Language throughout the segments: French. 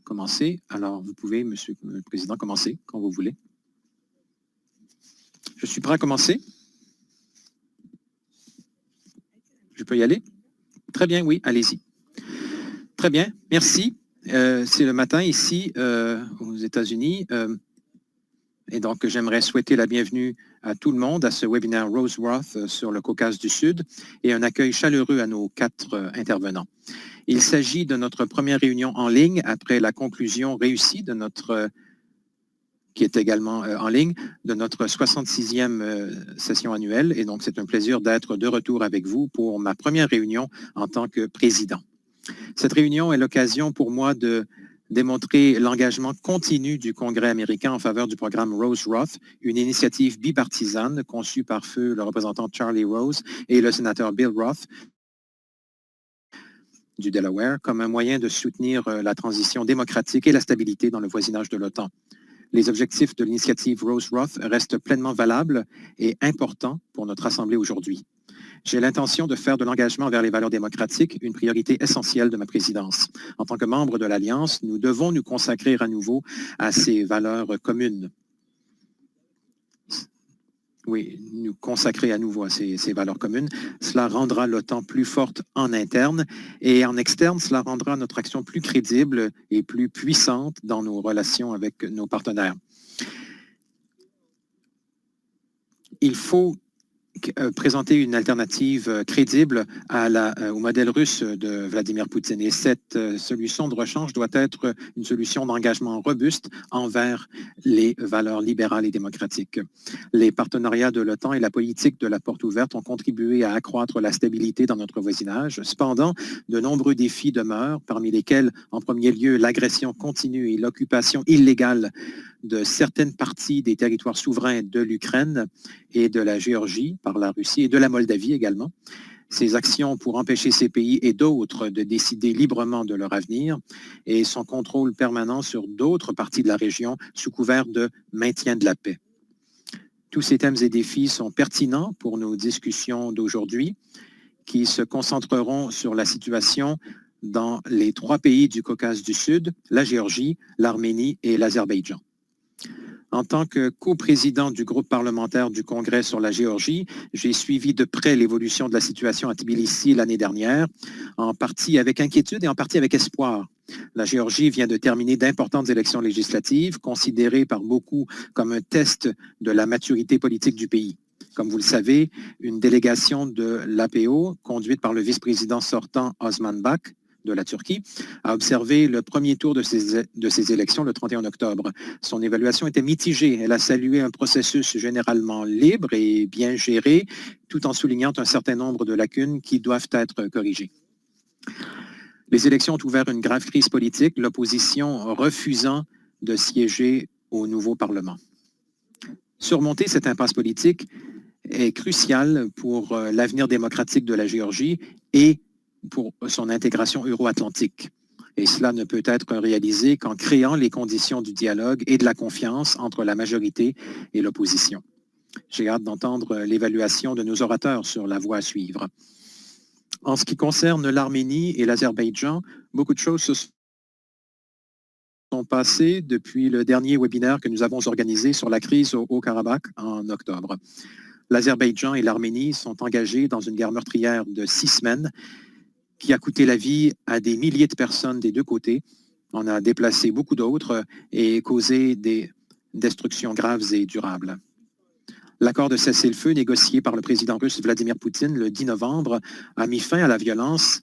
Commencer. Alors, vous pouvez, Monsieur le Président, commencer quand vous voulez. Je suis prêt à commencer. Je peux y aller? Très bien, oui, allez-y. Très bien, merci. C'est le matin ici aux États-Unis. Et donc, j'aimerais souhaiter la bienvenue à tout le monde à ce webinaire Roseworth sur le Caucase du Sud et un accueil chaleureux à nos 4 intervenants. Il s'agit de notre première réunion en ligne après la conclusion réussie de notre, qui est également en ligne, de notre 66e session annuelle. Et donc, c'est un plaisir d'être de retour avec vous pour ma première réunion en tant que président. Cette réunion est l'occasion pour moi de démontrer l'engagement continu du Congrès américain en faveur du programme Roseworth, une initiative bipartisane conçue par feu le représentant Charlie Rose et le sénateur Bill Roth du Delaware, comme un moyen de soutenir la transition démocratique et la stabilité dans le voisinage de l'OTAN. Les objectifs de l'initiative Roseworth restent pleinement valables et importants pour notre Assemblée aujourd'hui. J'ai l'intention de faire de l'engagement vers les valeurs démocratiques une priorité essentielle de ma présidence. En tant que membre de l'Alliance, nous devons nous consacrer à nouveau à ces valeurs communes. Oui, nous consacrer à nouveau à ces valeurs communes. Cela rendra l'OTAN plus forte en interne et en externe, cela rendra notre action plus crédible et plus puissante dans nos relations avec nos partenaires. Il faut présenter une alternative crédible au modèle russe de Vladimir Poutine. Et cette solution de rechange doit être une solution d'engagement robuste envers les valeurs libérales et démocratiques. Les partenariats de l'OTAN et la politique de la porte ouverte ont contribué à accroître la stabilité dans notre voisinage. Cependant, de nombreux défis demeurent, parmi lesquels, en premier lieu, l'agression continue et l'occupation illégale de certaines parties des territoires souverains de l'Ukraine et de la Géorgie par la Russie et de la Moldavie également. Ces actions pour empêcher ces pays et d'autres de décider librement de leur avenir et son contrôle permanent sur d'autres parties de la région sous couvert de maintien de la paix. Tous ces thèmes et défis sont pertinents pour nos discussions d'aujourd'hui qui se concentreront sur la situation dans les 3 pays du Caucase du Sud, la Géorgie, l'Arménie et l'Azerbaïdjan. En tant que coprésident du groupe parlementaire du Congrès sur la Géorgie, j'ai suivi de près l'évolution de la situation à Tbilissi l'année dernière, en partie avec inquiétude et en partie avec espoir. La Géorgie vient de terminer d'importantes élections législatives, considérées par beaucoup comme un test de la maturité politique du pays. Comme vous le savez, une délégation de l'APO, conduite par le vice-président sortant Osman Bak, de la Turquie, a observé le premier tour de ces élections le 31 octobre. Son évaluation était mitigée. Elle a salué un processus généralement libre et bien géré, tout en soulignant un certain nombre de lacunes qui doivent être corrigées. Les élections ont ouvert une grave crise politique, l'opposition refusant de siéger au nouveau Parlement. Surmonter cette impasse politique est crucial pour l'avenir démocratique de la Géorgie et pour son intégration euro-atlantique. Et cela ne peut être réalisé qu'en créant les conditions du dialogue et de la confiance entre la majorité et l'opposition. J'ai hâte d'entendre l'évaluation de nos orateurs sur la voie à suivre. En ce qui concerne l'Arménie et l'Azerbaïdjan, beaucoup de choses se sont passées depuis le dernier webinaire que nous avons organisé sur la crise au Haut-Karabakh en octobre. L'Azerbaïdjan et l'Arménie sont engagés dans une guerre meurtrière de 6 semaines qui a coûté la vie à des milliers de personnes des 2 côtés. On a déplacé beaucoup d'autres et causé des destructions graves et durables. L'accord de cessez-le-feu négocié par le président russe Vladimir Poutine le 10 novembre a mis fin à la violence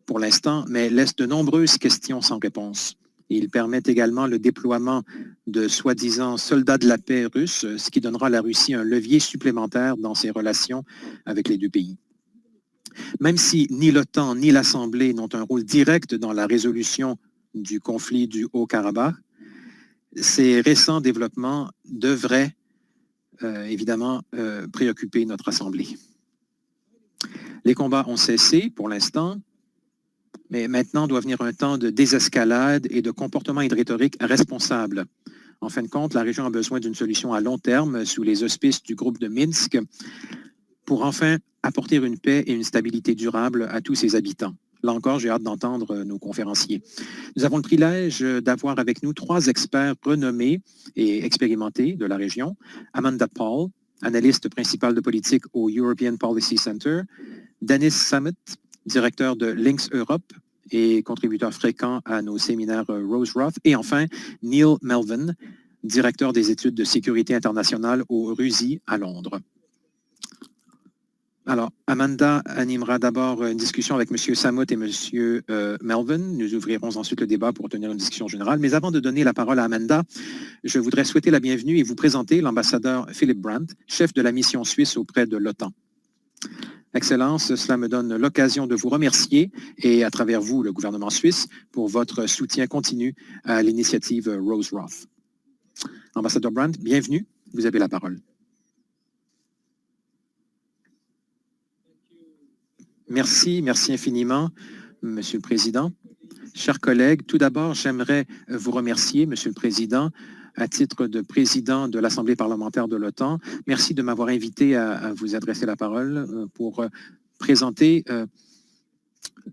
pour l'instant, mais laisse de nombreuses questions sans réponse. Il permet également le déploiement de soi-disant soldats de la paix russes, ce qui donnera à la Russie un levier supplémentaire dans ses relations avec les 2 pays. Même si ni l'OTAN ni l'Assemblée n'ont un rôle direct dans la résolution du conflit du Haut-Karabakh, ces récents développements devraient évidemment préoccuper notre Assemblée. Les combats ont cessé pour l'instant, mais maintenant doit venir un temps de désescalade et de comportement et de rhétorique responsable. En fin de compte, la région a besoin d'une solution à long terme sous les auspices du groupe de Minsk pour enfin apporter une paix et une stabilité durable à tous ses habitants. Là encore, j'ai hâte d'entendre nos conférenciers. Nous avons le privilège d'avoir avec nous 3 experts renommés et expérimentés de la région. Amanda Paul, analyste principale de politique au European Policy Center. Dennis Sammet, directeur de Links Europe et contributeur fréquent à nos séminaires Rose Roth. Et enfin, Neil Melvin, directeur des études de sécurité internationale au RUSI à Londres. Alors, Amanda animera d'abord une discussion avec M. Samut et M. Melvin. Nous ouvrirons ensuite le débat pour tenir une discussion générale. Mais avant de donner la parole à Amanda, je voudrais souhaiter la bienvenue et vous présenter l'ambassadeur Philip Brandt, chef de la mission suisse auprès de l'OTAN. Excellence, cela me donne l'occasion de vous remercier et à travers vous, le gouvernement suisse, pour votre soutien continu à l'initiative Rose Roth. Ambassadeur Brandt, bienvenue. Vous avez la parole. Merci infiniment, Monsieur le Président. Chers collègues, tout d'abord, j'aimerais vous remercier, Monsieur le Président, à titre de président de l'Assemblée parlementaire de l'OTAN. Merci de m'avoir invité à vous adresser la parole pour présenter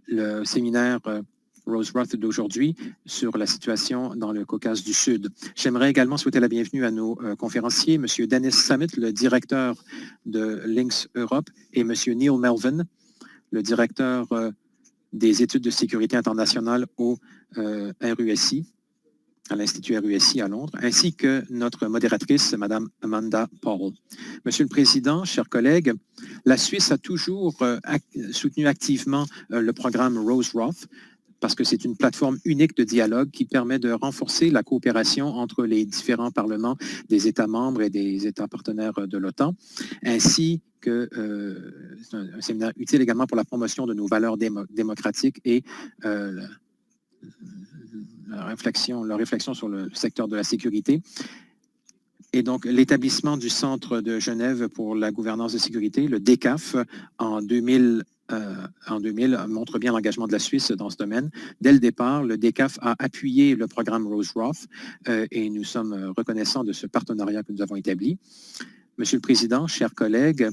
le séminaire Rose Roth d'aujourd'hui sur la situation dans le Caucase du Sud. J'aimerais également souhaiter la bienvenue à nos conférenciers, M. Dennis Sammet, le directeur de Links Europe, et M. Neil Melvin, le directeur des études de sécurité internationale au RUSI, à l'Institut RUSI à Londres, ainsi que notre modératrice, Mme Amanda Paul. Monsieur le Président, chers collègues, la Suisse a toujours soutenu activement le programme Rose Roth, parce que c'est une plateforme unique de dialogue qui permet de renforcer la coopération entre les différents parlements des États membres et des États partenaires de l'OTAN, ainsi que c'est un séminaire utile également pour la promotion de nos valeurs démocratiques et leur réflexion sur le secteur de la sécurité. Et donc, l'établissement du Centre de Genève pour la gouvernance de sécurité, le DECAF, en 2000 montre bien l'engagement de la Suisse dans ce domaine. Dès le départ, le DECAF a appuyé le programme Rose Roth et nous sommes reconnaissants de ce partenariat que nous avons établi. Monsieur le Président, chers collègues,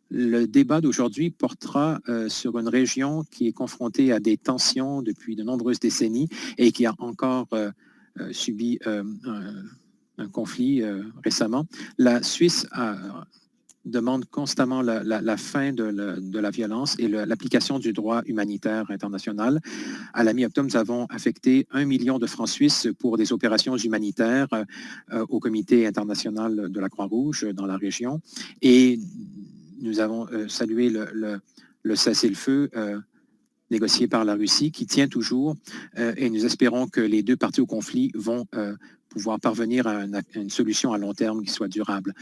le débat d'aujourd'hui portera sur une région qui est confrontée à des tensions depuis de nombreuses décennies et qui a encore subi un conflit récemment. La Suisse demande constamment la fin de la violence et l'application du droit humanitaire international. À la mi-octobre, nous avons affecté 1 million de francs suisses pour des opérations humanitaires au Comité international de la Croix-Rouge dans la région. Et nous avons salué le cessez-le-feu négocié par la Russie qui tient toujours et nous espérons que les deux parties au conflit vont pouvoir parvenir à une solution à long terme qui soit durable.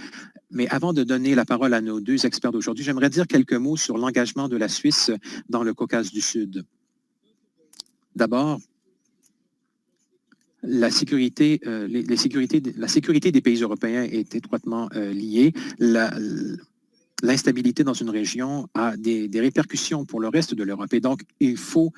Mais avant de donner la parole à nos 2 experts d'aujourd'hui, j'aimerais dire quelques mots sur l'engagement de la Suisse dans le Caucase du Sud. D'abord, la sécurité des pays européens est étroitement liée. L'instabilité dans une région a des répercussions pour le reste de l'Europe. Et donc, il faut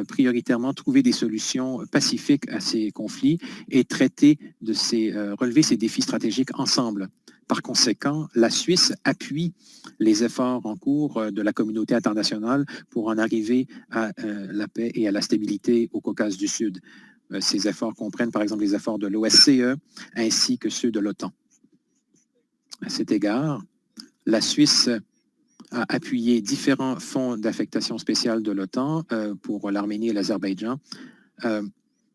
prioritairement trouver des solutions pacifiques à ces conflits et relever ces défis stratégiques ensemble. Par conséquent, la Suisse appuie les efforts en cours de la communauté internationale pour en arriver à la paix et à la stabilité au Caucase du Sud. Ces efforts comprennent par exemple les efforts de l'OSCE ainsi que ceux de l'OTAN. À cet égard, la Suisse a appuyé différents fonds d'affectation spéciale de l'OTAN pour l'Arménie et l'Azerbaïdjan,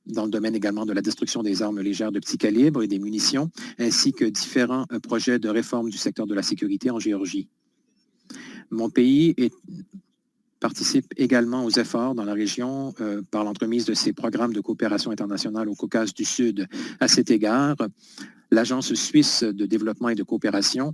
dans le domaine également de la destruction des armes légères de petit calibre et des munitions, ainsi que différents projets de réforme du secteur de la sécurité en Géorgie. Mon pays participe également aux efforts dans la région par l'entremise de ces programmes de coopération internationale au Caucase du Sud. À cet égard, l'Agence suisse de développement et de coopération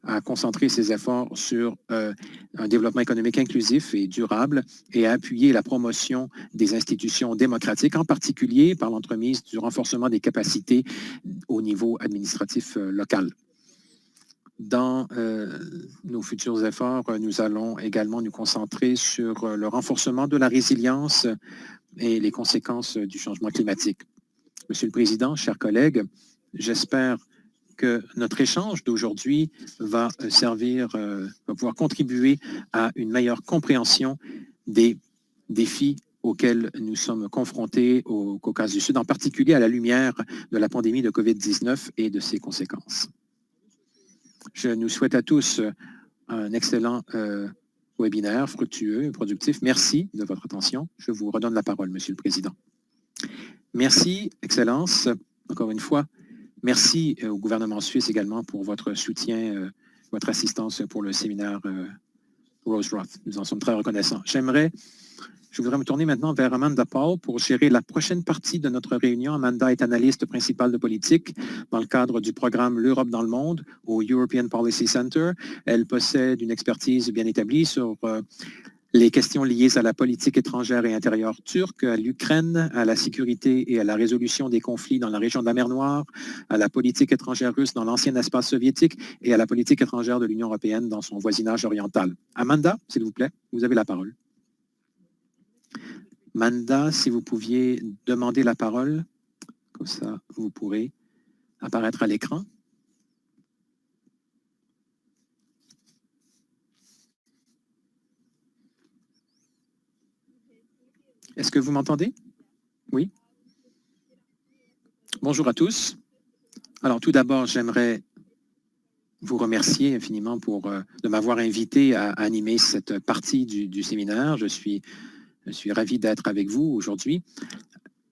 a concentré ses efforts sur un développement économique inclusif et durable et a appuyé la promotion des institutions démocratiques, en particulier par l'entremise du renforcement des capacités au niveau administratif local. Dans nos futurs efforts, nous allons également nous concentrer sur le renforcement de la résilience et les conséquences du changement climatique. Monsieur le Président, chers collègues, j'espère que notre échange d'aujourd'hui va pouvoir contribuer à une meilleure compréhension des défis auxquels nous sommes confrontés au Caucase du Sud, en particulier à la lumière de la pandémie de COVID-19 et de ses conséquences. Je nous souhaite à tous un excellent webinaire, fructueux et productif. Merci de votre attention. Je vous redonne la parole, Monsieur le Président. Merci, Excellence, encore une fois. Merci au gouvernement suisse également pour votre soutien, votre assistance pour le séminaire Rose Roth. Nous en sommes très reconnaissants. Je voudrais me tourner maintenant vers Amanda Paul pour gérer la prochaine partie de notre réunion. Amanda est analyste principale de politique dans le cadre du programme L'Europe dans le monde au European Policy Center. Elle possède une expertise bien établie sur les questions liées à la politique étrangère et intérieure turque, à l'Ukraine, à la sécurité et à la résolution des conflits dans la région de la mer Noire, à la politique étrangère russe dans l'ancien espace soviétique et à la politique étrangère de l'Union européenne dans son voisinage oriental. Amanda, s'il vous plaît, vous avez la parole. Amanda, si vous pouviez demander la parole, comme ça vous pourrez apparaître à l'écran. Est-ce que vous m'entendez? Oui. Bonjour à tous. Alors, tout d'abord, j'aimerais vous remercier infiniment de m'avoir invité à animer cette partie du séminaire. Je suis ravi d'être avec vous aujourd'hui.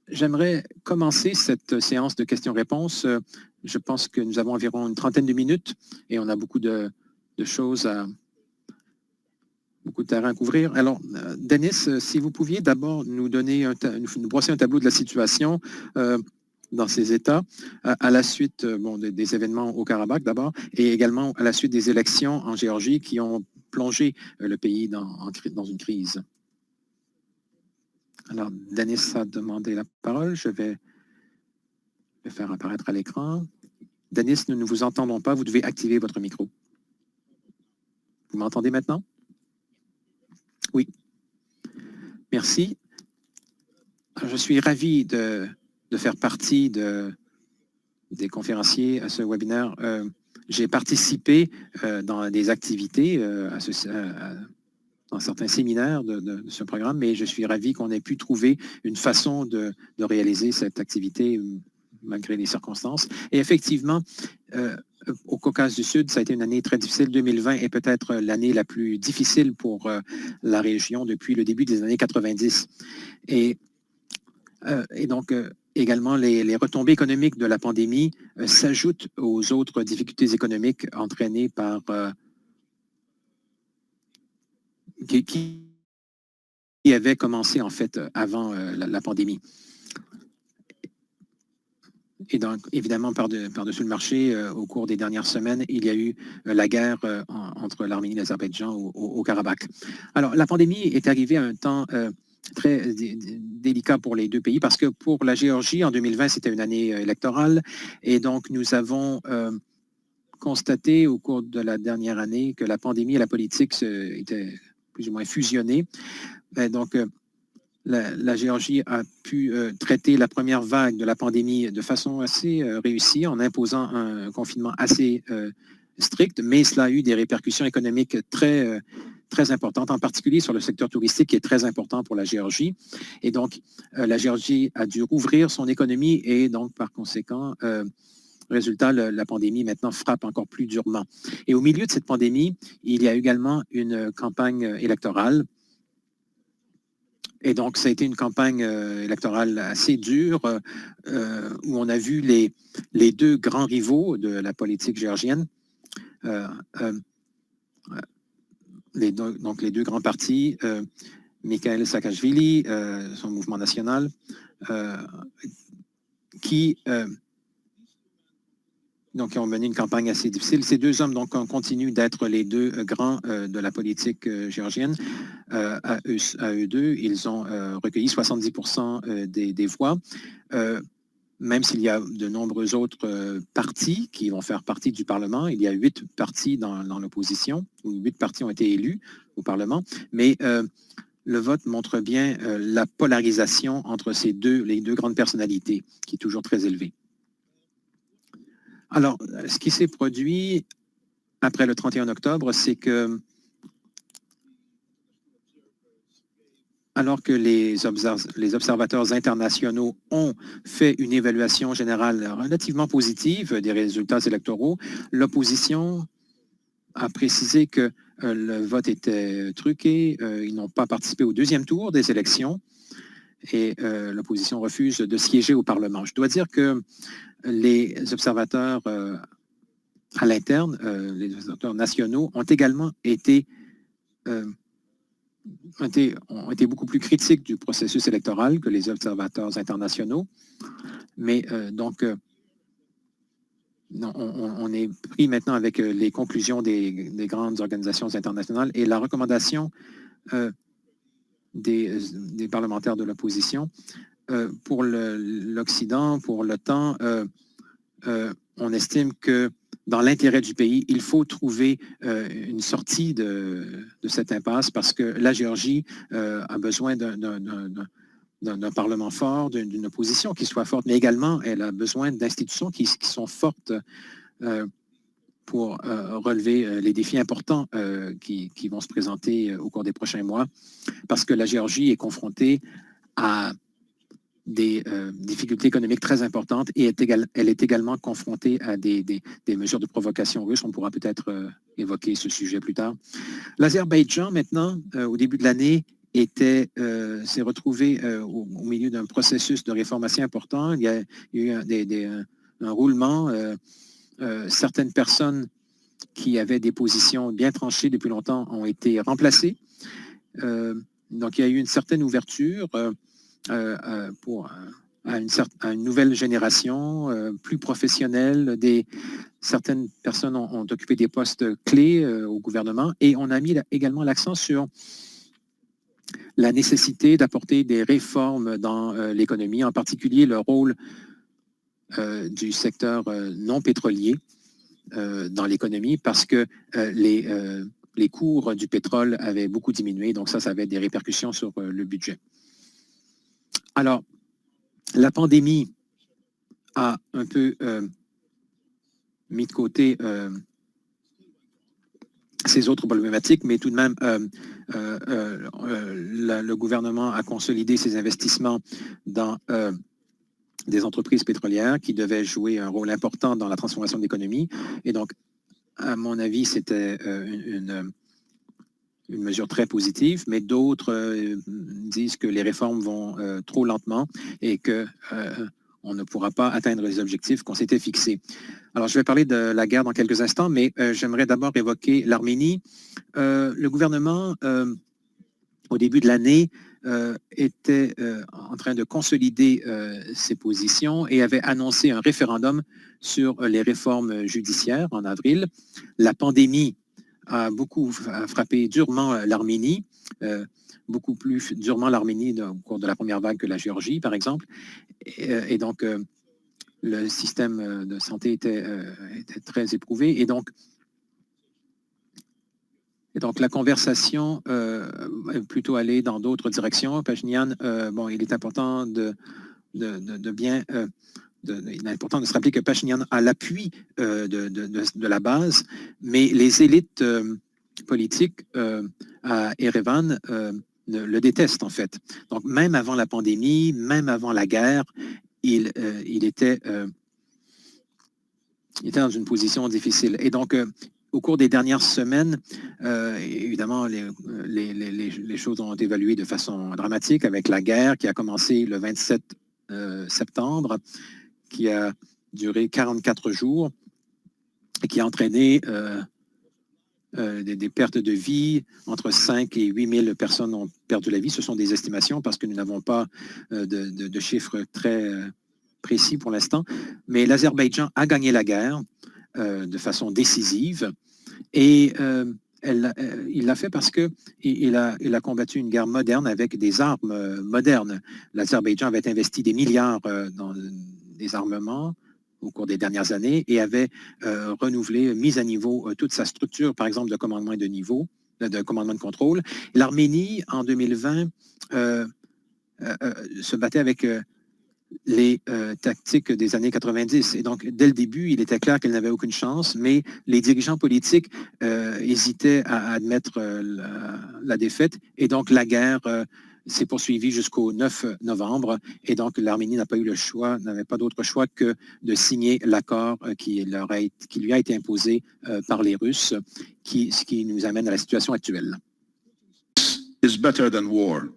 J'aimerais commencer cette séance de questions-réponses. Je pense que nous avons environ une trentaine de minutes et on a beaucoup de choses beaucoup de terrain à couvrir. Alors, Denis, si vous pouviez d'abord nous brosser un tableau de la situation dans ces États, à la suite des événements au Karabakh d'abord, et également à la suite des élections en Géorgie qui ont plongé le pays dans une crise. Alors, Denis a demandé la parole. Je vais le faire apparaître à l'écran. Denis, nous ne vous entendons pas. Vous devez activer votre micro. Vous m'entendez maintenant? Oui. Merci. Je suis ravi de faire partie des conférenciers à ce webinaire. J'ai participé dans des activités dans certains séminaires de ce programme, mais je suis ravi qu'on ait pu trouver une façon de réaliser cette activité malgré les circonstances. Et effectivement, au Caucase du Sud, ça a été une année très difficile. 2020 est peut-être l'année la plus difficile pour la région depuis le début des années 90. Et donc, également, les retombées économiques de la pandémie s'ajoutent aux autres difficultés économiques entraînées par qui avait commencé en fait avant la pandémie. Et donc, évidemment, par-dessus le marché, au cours des dernières semaines, il y a eu la guerre entre l'Arménie et l'Azerbaïdjan au Karabakh. Alors, la pandémie est arrivée à un temps très délicat pour les deux pays parce que pour la Géorgie, en 2020, c'était une année électorale et donc nous avons constaté au cours de la dernière année que la pandémie et la politique étaient plus ou moins fusionnées. Donc, la Géorgie a pu traiter la première vague de la pandémie de façon assez réussie en imposant un confinement assez strict, mais cela a eu des répercussions économiques très importantes, en particulier sur le secteur touristique qui est très important pour la Géorgie. Et donc, la Géorgie a dû rouvrir son économie et donc, par conséquent, résultat, la pandémie maintenant frappe encore plus durement. Et au milieu de cette pandémie, il y a également une campagne électorale. Et donc, ça a été une campagne électorale assez dure où on a vu les deux grands rivaux de la politique géorgienne, donc les deux grands partis, Mikhail Saakashvili, son mouvement national, qui ont mené une campagne assez difficile. Ces deux hommes donc, continuent d'être les deux grands de la politique géorgienne. À eux deux, ils ont recueilli 70% des voix, même s'il y a de nombreux autres partis qui vont faire partie du Parlement. Il y a 8 partis dans l'opposition, ou 8 partis ont été élus au Parlement, mais le vote montre bien la polarisation entre les deux grandes personnalités, qui est toujours très élevée. Alors, ce qui s'est produit après le 31 octobre, c'est que alors que les observateurs internationaux ont fait une évaluation générale relativement positive des résultats électoraux, l'opposition a précisé que le vote était truqué, ils n'ont pas participé au deuxième tour des élections et l'opposition refuse de siéger au Parlement. Je dois dire que les observateurs à l'interne, les observateurs nationaux, ont également ont été beaucoup plus critiques du processus électoral que les observateurs internationaux. Mais donc, on est pris maintenant avec les conclusions des grandes organisations internationales et la recommandation des parlementaires de l'opposition pour l'Occident, pour l'OTAN, on estime que dans l'intérêt du pays, il faut trouver une sortie de cette impasse parce que la Géorgie a besoin d'un Parlement fort, d'une opposition qui soit forte, mais également, elle a besoin d'institutions qui sont fortes pour relever les défis importants qui vont se présenter au cours des prochains mois, parce que la Géorgie est confrontée à des difficultés économiques très importantes et elle est également confrontée à des mesures de provocation russe. On pourra peut-être évoquer ce sujet plus tard. L'Azerbaïdjan, maintenant, au début de l'année, s'est retrouvé au milieu d'un processus de réforme assez important. Il y a eu un roulement. Certaines personnes qui avaient des positions bien tranchées depuis longtemps ont été remplacées. Donc, il y a eu une certaine ouverture à une nouvelle génération plus professionnelle. Certaines personnes ont occupé des postes clés au gouvernement et on a mis également l'accent sur la nécessité d'apporter des réformes dans l'économie, en particulier le rôle du secteur non pétrolier dans l'économie parce que les cours du pétrole avaient beaucoup diminué, donc ça avait des répercussions sur le budget. Alors, la pandémie a un peu mis de côté ces autres problématiques, mais tout de même, le gouvernement a consolidé ses investissements dans des entreprises pétrolières qui devaient jouer un rôle important dans la transformation de l'économie. Et donc, à mon avis, c'était une mesure très positive, mais d'autres disent que les réformes vont trop lentement et qu'on ne pourra pas atteindre les objectifs qu'on s'était fixés. Alors, je vais parler de la guerre dans quelques instants, mais j'aimerais d'abord évoquer l'Arménie. Le gouvernement, au début de l'année, était en train de consolider ses positions et avait annoncé un référendum sur les réformes judiciaires en avril. La pandémie a beaucoup frappé durement l'Arménie, beaucoup plus durement l'Arménie au cours de la première vague que la Géorgie, par exemple. Et donc, le système de santé était très éprouvé. Et donc, la conversation est plutôt allée dans d'autres directions. Pachinian, bon, il est important il est important de se rappeler que Pachinian a l'appui de la base, mais les élites politiques à Erevan le détestent, en fait. Donc, même avant la pandémie, même avant la guerre, il était dans une position difficile. Et donc, au cours des dernières semaines, évidemment, les choses ont évolué de façon dramatique avec la guerre qui a commencé le 27 septembre, qui a duré 44 jours et qui a entraîné des pertes de vie. Entre 5 et 8 000 personnes ont perdu la vie. Ce sont des estimations parce que nous n'avons pas de chiffres très précis pour l'instant. Mais l'Azerbaïdjan a gagné la guerre de façon décisive et il l'a fait parce qu'il a combattu une guerre moderne avec des armes modernes. L'Azerbaïdjan avait investi des milliards dans des armements au cours des dernières années et avait renouvelé, mis à niveau toute sa structure, par exemple, de commandement et de commandement de contrôle. L'Arménie, en 2020, se battait avec les tactiques des années 90. Et donc, dès le début, il était clair qu'elle n'avait aucune chance, mais les dirigeants politiques hésitaient à admettre la défaite. Et donc, la guerre s'est poursuivi jusqu'au 9 novembre et donc l'Arménie n'a pas eu le choix, n'avait pas d'autre choix que de signer l'accord qui lui a été imposé par les Russes, ce qui nous amène à la situation actuelle. Is better than war,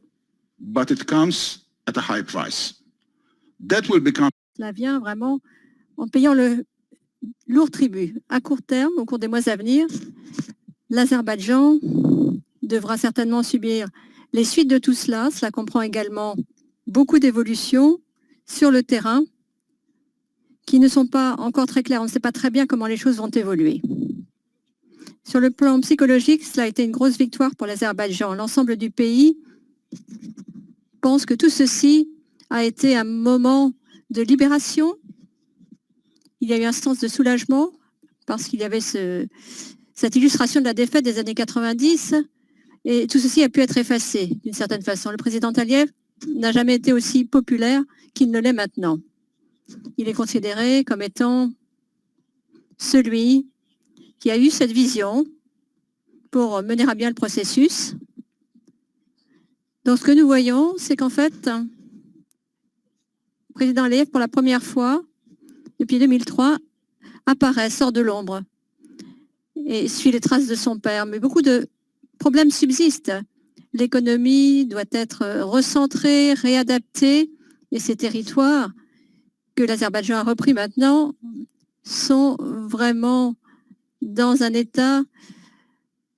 but it comes at a high price. That will become... Cela vient vraiment en payant le lourd tribut. À court terme, au cours des mois à venir, l'Azerbaïdjan devra certainement subir les suites de tout cela. Cela comprend également beaucoup d'évolutions sur le terrain qui ne sont pas encore très claires. On ne sait pas très bien comment les choses vont évoluer. Sur le plan psychologique, cela a été une grosse victoire pour l'Azerbaïdjan. L'ensemble du pays pense que tout ceci a été un moment de libération. Il y a eu un sens de soulagement parce qu'il y avait cette illustration de la défaite des années 90 et tout ceci a pu être effacé d'une certaine façon. Le président Aliyev n'a jamais été aussi populaire qu'il ne l'est maintenant. Il est considéré comme étant celui qui a eu cette vision pour mener à bien le processus. Donc ce que nous voyons, c'est qu'en fait, le président Aliyev, pour la première fois, depuis 2003, apparaît, sort de l'ombre et suit les traces de son père. Mais beaucoup de problèmes subsistent. L'économie doit être recentrée, réadaptée, et ces territoires que l'Azerbaïdjan a repris maintenant sont vraiment dans un état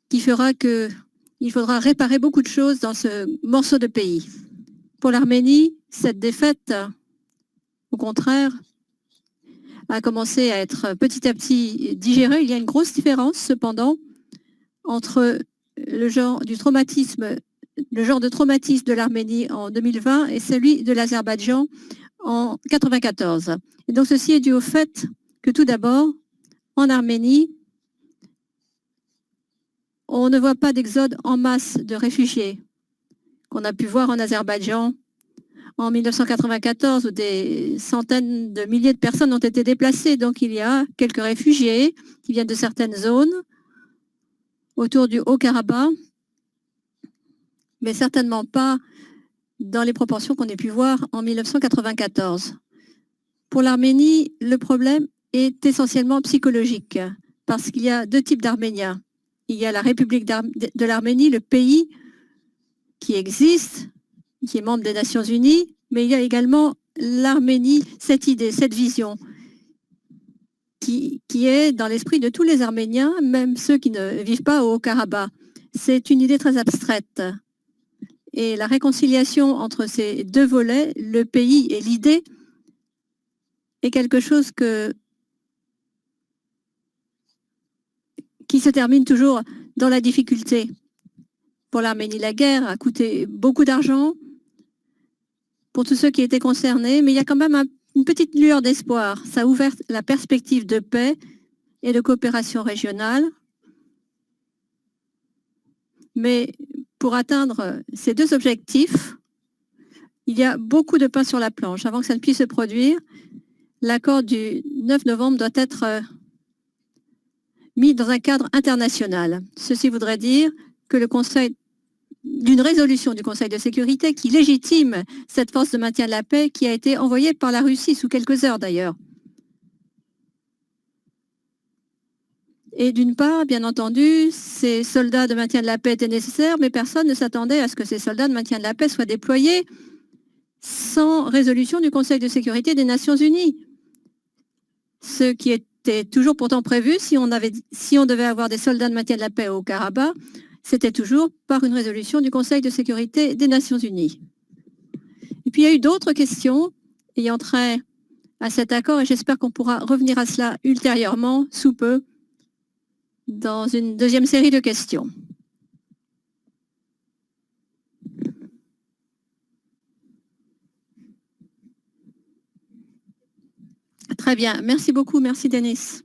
qui fera qu'il faudra réparer beaucoup de choses dans ce morceau de pays. Pour l'Arménie, cette défaite, au contraire, a commencé à être petit à petit digérée. Il y a une grosse différence, cependant, entre le genre de traumatisme de l'Arménie en 2020 et celui de l'Azerbaïdjan en 1994. Et donc, ceci est dû au fait que, tout d'abord, en Arménie, on ne voit pas d'exode en masse de réfugiés qu'on a pu voir en Azerbaïdjan en 1994 où des centaines de milliers de personnes ont été déplacées. Donc il y a quelques réfugiés qui viennent de certaines zones autour du Haut-Karabakh, mais certainement pas dans les proportions qu'on ait pu voir en 1994. Pour l'Arménie, le problème est essentiellement psychologique parce qu'il y a deux types d'Arméniens. Il y a la République de l'Arménie, le pays qui existe, qui est membre des Nations Unies, mais il y a également l'Arménie, cette idée, cette vision qui est dans l'esprit de tous les Arméniens, même ceux qui ne vivent pas au Haut-Karabakh. C'est une idée très abstraite. Et la réconciliation entre ces deux volets, le pays et l'idée, est quelque chose qui se termine toujours dans la difficulté. Pour l'Arménie, la guerre a coûté beaucoup d'argent pour tous ceux qui étaient concernés, mais il y a quand même une petite lueur d'espoir. Ça a ouvert la perspective de paix et de coopération régionale. Mais pour atteindre ces deux objectifs, il y a beaucoup de pain sur la planche. Avant que ça ne puisse se produire, l'accord du 9 novembre doit être mis dans un cadre international. Ceci voudrait dire que d'une résolution du Conseil de sécurité qui légitime cette force de maintien de la paix qui a été envoyée par la Russie sous quelques heures d'ailleurs. Et d'une part, bien entendu, ces soldats de maintien de la paix étaient nécessaires, mais personne ne s'attendait à ce que ces soldats de maintien de la paix soient déployés sans résolution du Conseil de sécurité des Nations Unies. Ce qui était toujours pourtant prévu, si on devait avoir des soldats de maintien de la paix au Karabakh, c'était toujours par une résolution du Conseil de sécurité des Nations Unies. Et puis il y a eu d'autres questions ayant trait à cet accord et j'espère qu'on pourra revenir à cela ultérieurement, sous peu, dans une deuxième série de questions. Très bien, merci beaucoup, merci Denis.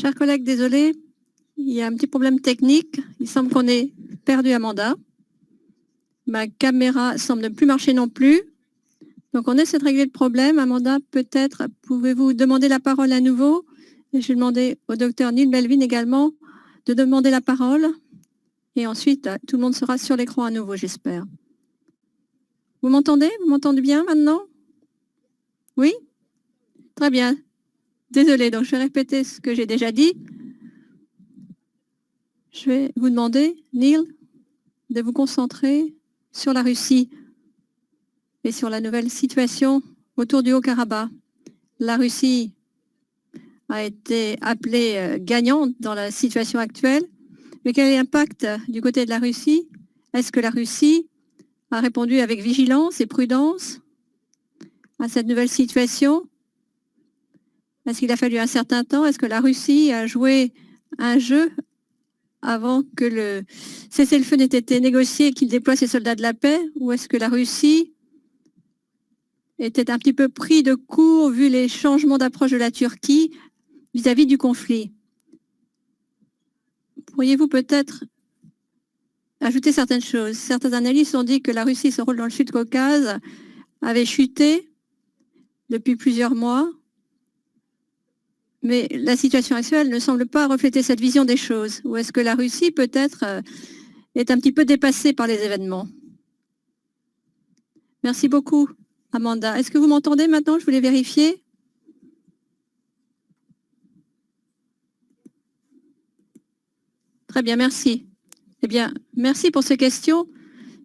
Chers collègues, désolé, il y a un petit problème technique. Il semble qu'on ait perdu Amanda. Ma caméra semble ne plus marcher non plus. Donc, on essaie de régler le problème. Amanda, peut-être, pouvez-vous demander la parole à nouveau? Et je vais demander au docteur Neil Melvin également de demander la parole. Et ensuite, tout le monde sera sur l'écran à nouveau, j'espère. Vous m'entendez? Vous m'entendez bien maintenant? Oui? Très bien. Désolée, donc je vais répéter ce que j'ai déjà dit. Je vais vous demander, Neil, de vous concentrer sur la Russie et sur la nouvelle situation autour du Haut-Karabakh. La Russie a été appelée gagnante dans la situation actuelle, mais quel est l'impact du côté de la Russie? Est-ce que la Russie a répondu avec vigilance et prudence à cette nouvelle situation? Est-ce qu'il a fallu un certain temps? Est-ce que la Russie a joué un jeu avant que le cessez-le-feu n'ait été négocié et qu'il déploie ses soldats de la paix? Ou est-ce que la Russie était un petit peu pris de court vu les changements d'approche de la Turquie vis-à-vis du conflit? Pourriez-vous peut-être ajouter certaines choses? Certains analystes ont dit que la Russie, son rôle dans le Sud-Caucase, avait chuté depuis plusieurs mois. Mais la situation actuelle ne semble pas refléter cette vision des choses. Ou est-ce que la Russie, peut-être, est un petit peu dépassée par les événements? Merci beaucoup, Amanda. Est-ce que vous m'entendez maintenant? Je voulais vérifier. Très bien, merci. Eh bien, merci pour ces questions.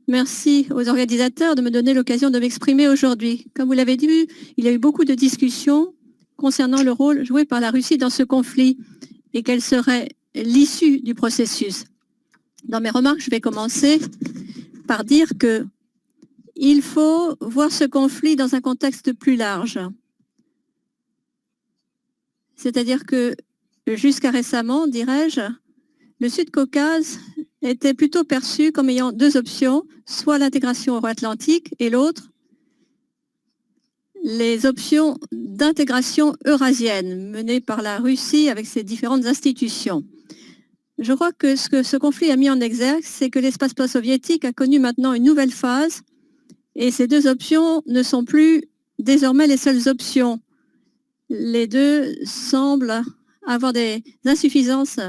Merci aux organisateurs de me donner l'occasion de m'exprimer aujourd'hui. Comme vous l'avez dit, il y a eu beaucoup de discussions concernant le rôle joué par la Russie dans ce conflit et quelle serait l'issue du processus. Dans mes remarques, je vais commencer par dire qu'il faut voir ce conflit dans un contexte plus large. C'est-à-dire que jusqu'à récemment, dirais-je, le Sud-Caucase était plutôt perçu comme ayant deux options, soit l'intégration euro-atlantique et l'autre, les options d'intégration eurasienne menées par la Russie avec ses différentes institutions. Je crois que ce conflit a mis en exergue, c'est que l'espace post-soviétique a connu maintenant une nouvelle phase et ces deux options ne sont plus désormais les seules options. Les deux semblent avoir des insuffisances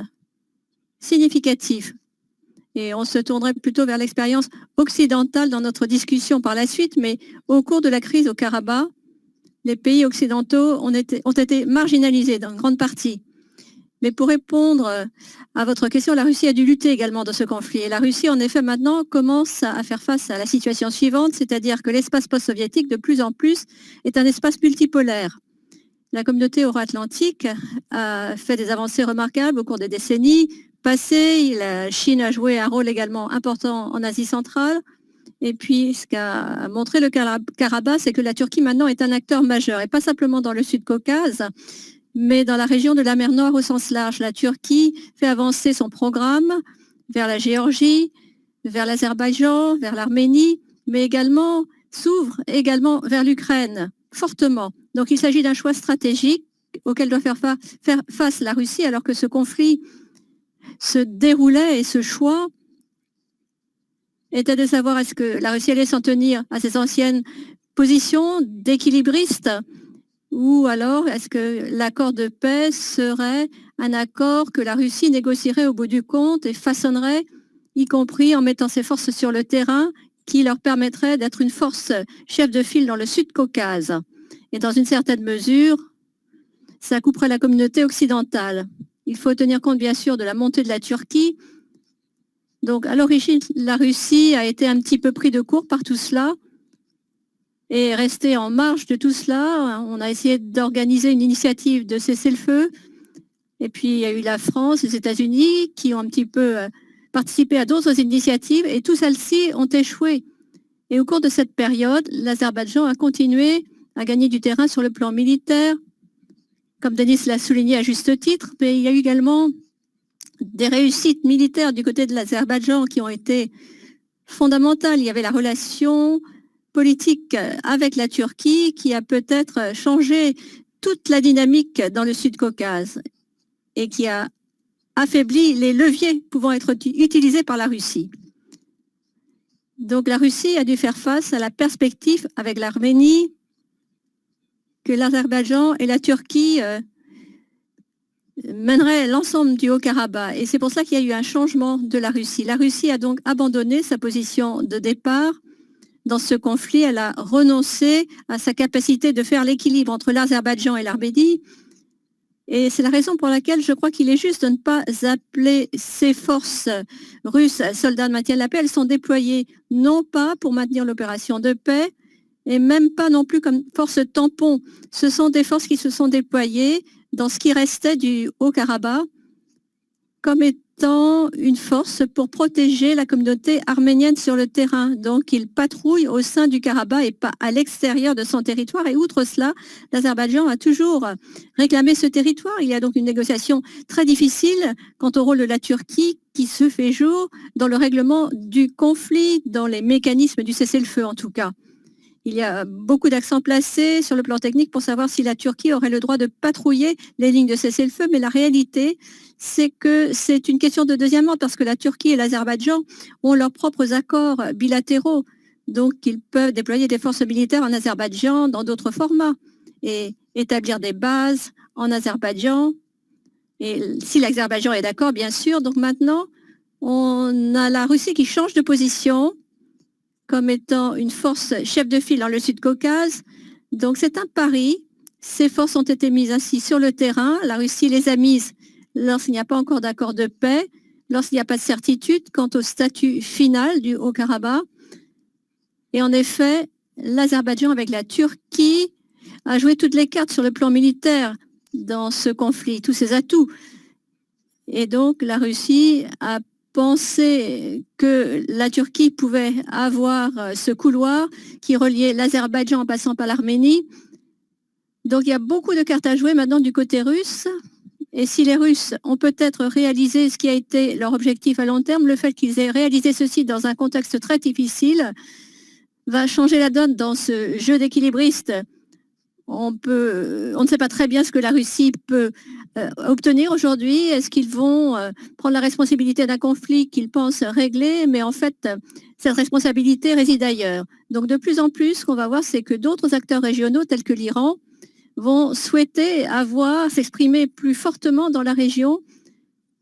significatives. Et on se tournerait plutôt vers l'expérience occidentale dans notre discussion par la suite, mais au cours de la crise au Karabakh, les pays occidentaux ont été marginalisés dans une grande partie. Mais pour répondre à votre question, la Russie a dû lutter également dans ce conflit. Et la Russie, en effet, maintenant commence à faire face à la situation suivante, c'est-à-dire que l'espace post-soviétique, de plus en plus, est un espace multipolaire. La communauté euro-atlantique a fait des avancées remarquables au cours des décennies passées. La Chine a joué un rôle également important en Asie centrale. Et puis, ce qu'a montré le Karabakh, c'est que la Turquie maintenant est un acteur majeur, et pas simplement dans le Sud-Caucase, mais dans la région de la mer Noire au sens large. La Turquie fait avancer son programme vers la Géorgie, vers l'Azerbaïdjan, vers l'Arménie, mais également s'ouvre également vers l'Ukraine, fortement. Donc, il s'agit d'un choix stratégique auquel doit faire face la Russie, alors que ce conflit se déroulait et ce choix était de savoir est-ce que la Russie allait s'en tenir à ses anciennes positions d'équilibriste ou alors est-ce que l'accord de paix serait un accord que la Russie négocierait au bout du compte et façonnerait, y compris en mettant ses forces sur le terrain, qui leur permettrait d'être une force chef de file dans le Sud-Caucase. Et dans une certaine mesure, ça couperait la communauté occidentale. Il faut tenir compte bien sûr de la montée de la Turquie. Donc, à l'origine, la Russie a été un petit peu pris de court par tout cela et est restée en marge de tout cela. On a essayé d'organiser une initiative de cessez-le-feu. Et puis, il y a eu la France, les États-Unis qui ont un petit peu participé à d'autres initiatives et toutes celles-ci ont échoué. Et au cours de cette période, l'Azerbaïdjan a continué à gagner du terrain sur le plan militaire, comme Denis l'a souligné à juste titre, mais il y a eu également des réussites militaires du côté de l'Azerbaïdjan qui ont été fondamentales. Il y avait la relation politique avec la Turquie qui a peut-être changé toute la dynamique dans le Sud-Caucase. et qui a affaibli les leviers pouvant être utilisés par la Russie. Donc la Russie a dû faire face à la perspective avec l'Arménie que l'Azerbaïdjan et la Turquie mèneraient l'ensemble du Haut-Karabakh. Et c'est pour ça qu'il y a eu un changement de la Russie. La Russie a donc abandonné sa position de départ dans ce conflit. Elle a renoncé à sa capacité de faire l'équilibre entre l'Azerbaïdjan et l'Arménie. Et c'est la raison pour laquelle je crois qu'il est juste de ne pas appeler ces forces russes soldats de maintien de la paix. Elles sont déployées non pas pour maintenir l'opération de paix et même pas non plus comme force tampon. Ce sont des forces qui se sont déployées dans ce qui restait du Haut-Karabakh comme étant une force pour protéger la communauté arménienne sur le terrain. Donc, ils patrouillent au sein du Karabakh et pas à l'extérieur de son territoire. Et outre cela, l'Azerbaïdjan a toujours réclamé ce territoire. Il y a donc une négociation très difficile quant au rôle de la Turquie qui se fait jour dans le règlement du conflit, dans les mécanismes du cessez-le-feu en tout cas. Il y a beaucoup d'accents placés sur le plan technique pour savoir si la Turquie aurait le droit de patrouiller les lignes de cessez-le-feu, mais la réalité, c'est que c'est une question de deuxième ordre parce que la Turquie et l'Azerbaïdjan ont leurs propres accords bilatéraux. Donc, ils peuvent déployer des forces militaires en Azerbaïdjan dans d'autres formats et établir des bases en Azerbaïdjan. Et si l'Azerbaïdjan est d'accord, bien sûr. Donc maintenant, on a la Russie qui change de position comme étant une force chef de file dans le Sud-Caucase. Donc c'est un pari. Ces forces ont été mises ainsi sur le terrain. La Russie les a mises lorsqu'il n'y a pas encore d'accord de paix, lorsqu'il n'y a pas de certitude quant au statut final du Haut-Karabakh. Et en effet, l'Azerbaïdjan avec la Turquie a joué toutes les cartes sur le plan militaire dans ce conflit, tous ses atouts. Et donc la Russie a pensé que la Turquie pouvait avoir ce couloir qui reliait l'Azerbaïdjan en passant par l'Arménie. Donc il y a beaucoup de cartes à jouer maintenant du côté russe. Et si les Russes ont peut-être réalisé ce qui a été leur objectif à long terme, le fait qu'ils aient réalisé ceci dans un contexte très difficile va changer la donne dans ce jeu d'équilibriste. On ne sait pas très bien ce que la Russie peut obtenir aujourd'hui. Est-ce qu'ils vont prendre la responsabilité d'un conflit qu'ils pensent régler? Mais en fait, cette responsabilité réside ailleurs. Donc de plus en plus, ce qu'on va voir, c'est que d'autres acteurs régionaux, tels que l'Iran, vont souhaiter s'exprimer plus fortement dans la région,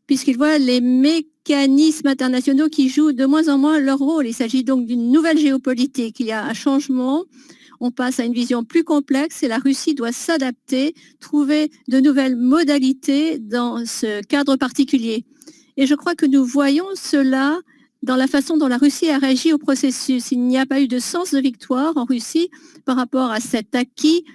puisqu'ils voient les mécanismes internationaux qui jouent de moins en moins leur rôle. Il s'agit donc d'une nouvelle géopolitique. Il y a un changement. On passe à une vision plus complexe et la Russie doit s'adapter, trouver de nouvelles modalités dans ce cadre particulier. Et je crois que nous voyons cela dans la façon dont la Russie a réagi au processus. Il n'y a pas eu de sens de victoire en Russie par rapport à cet acquis.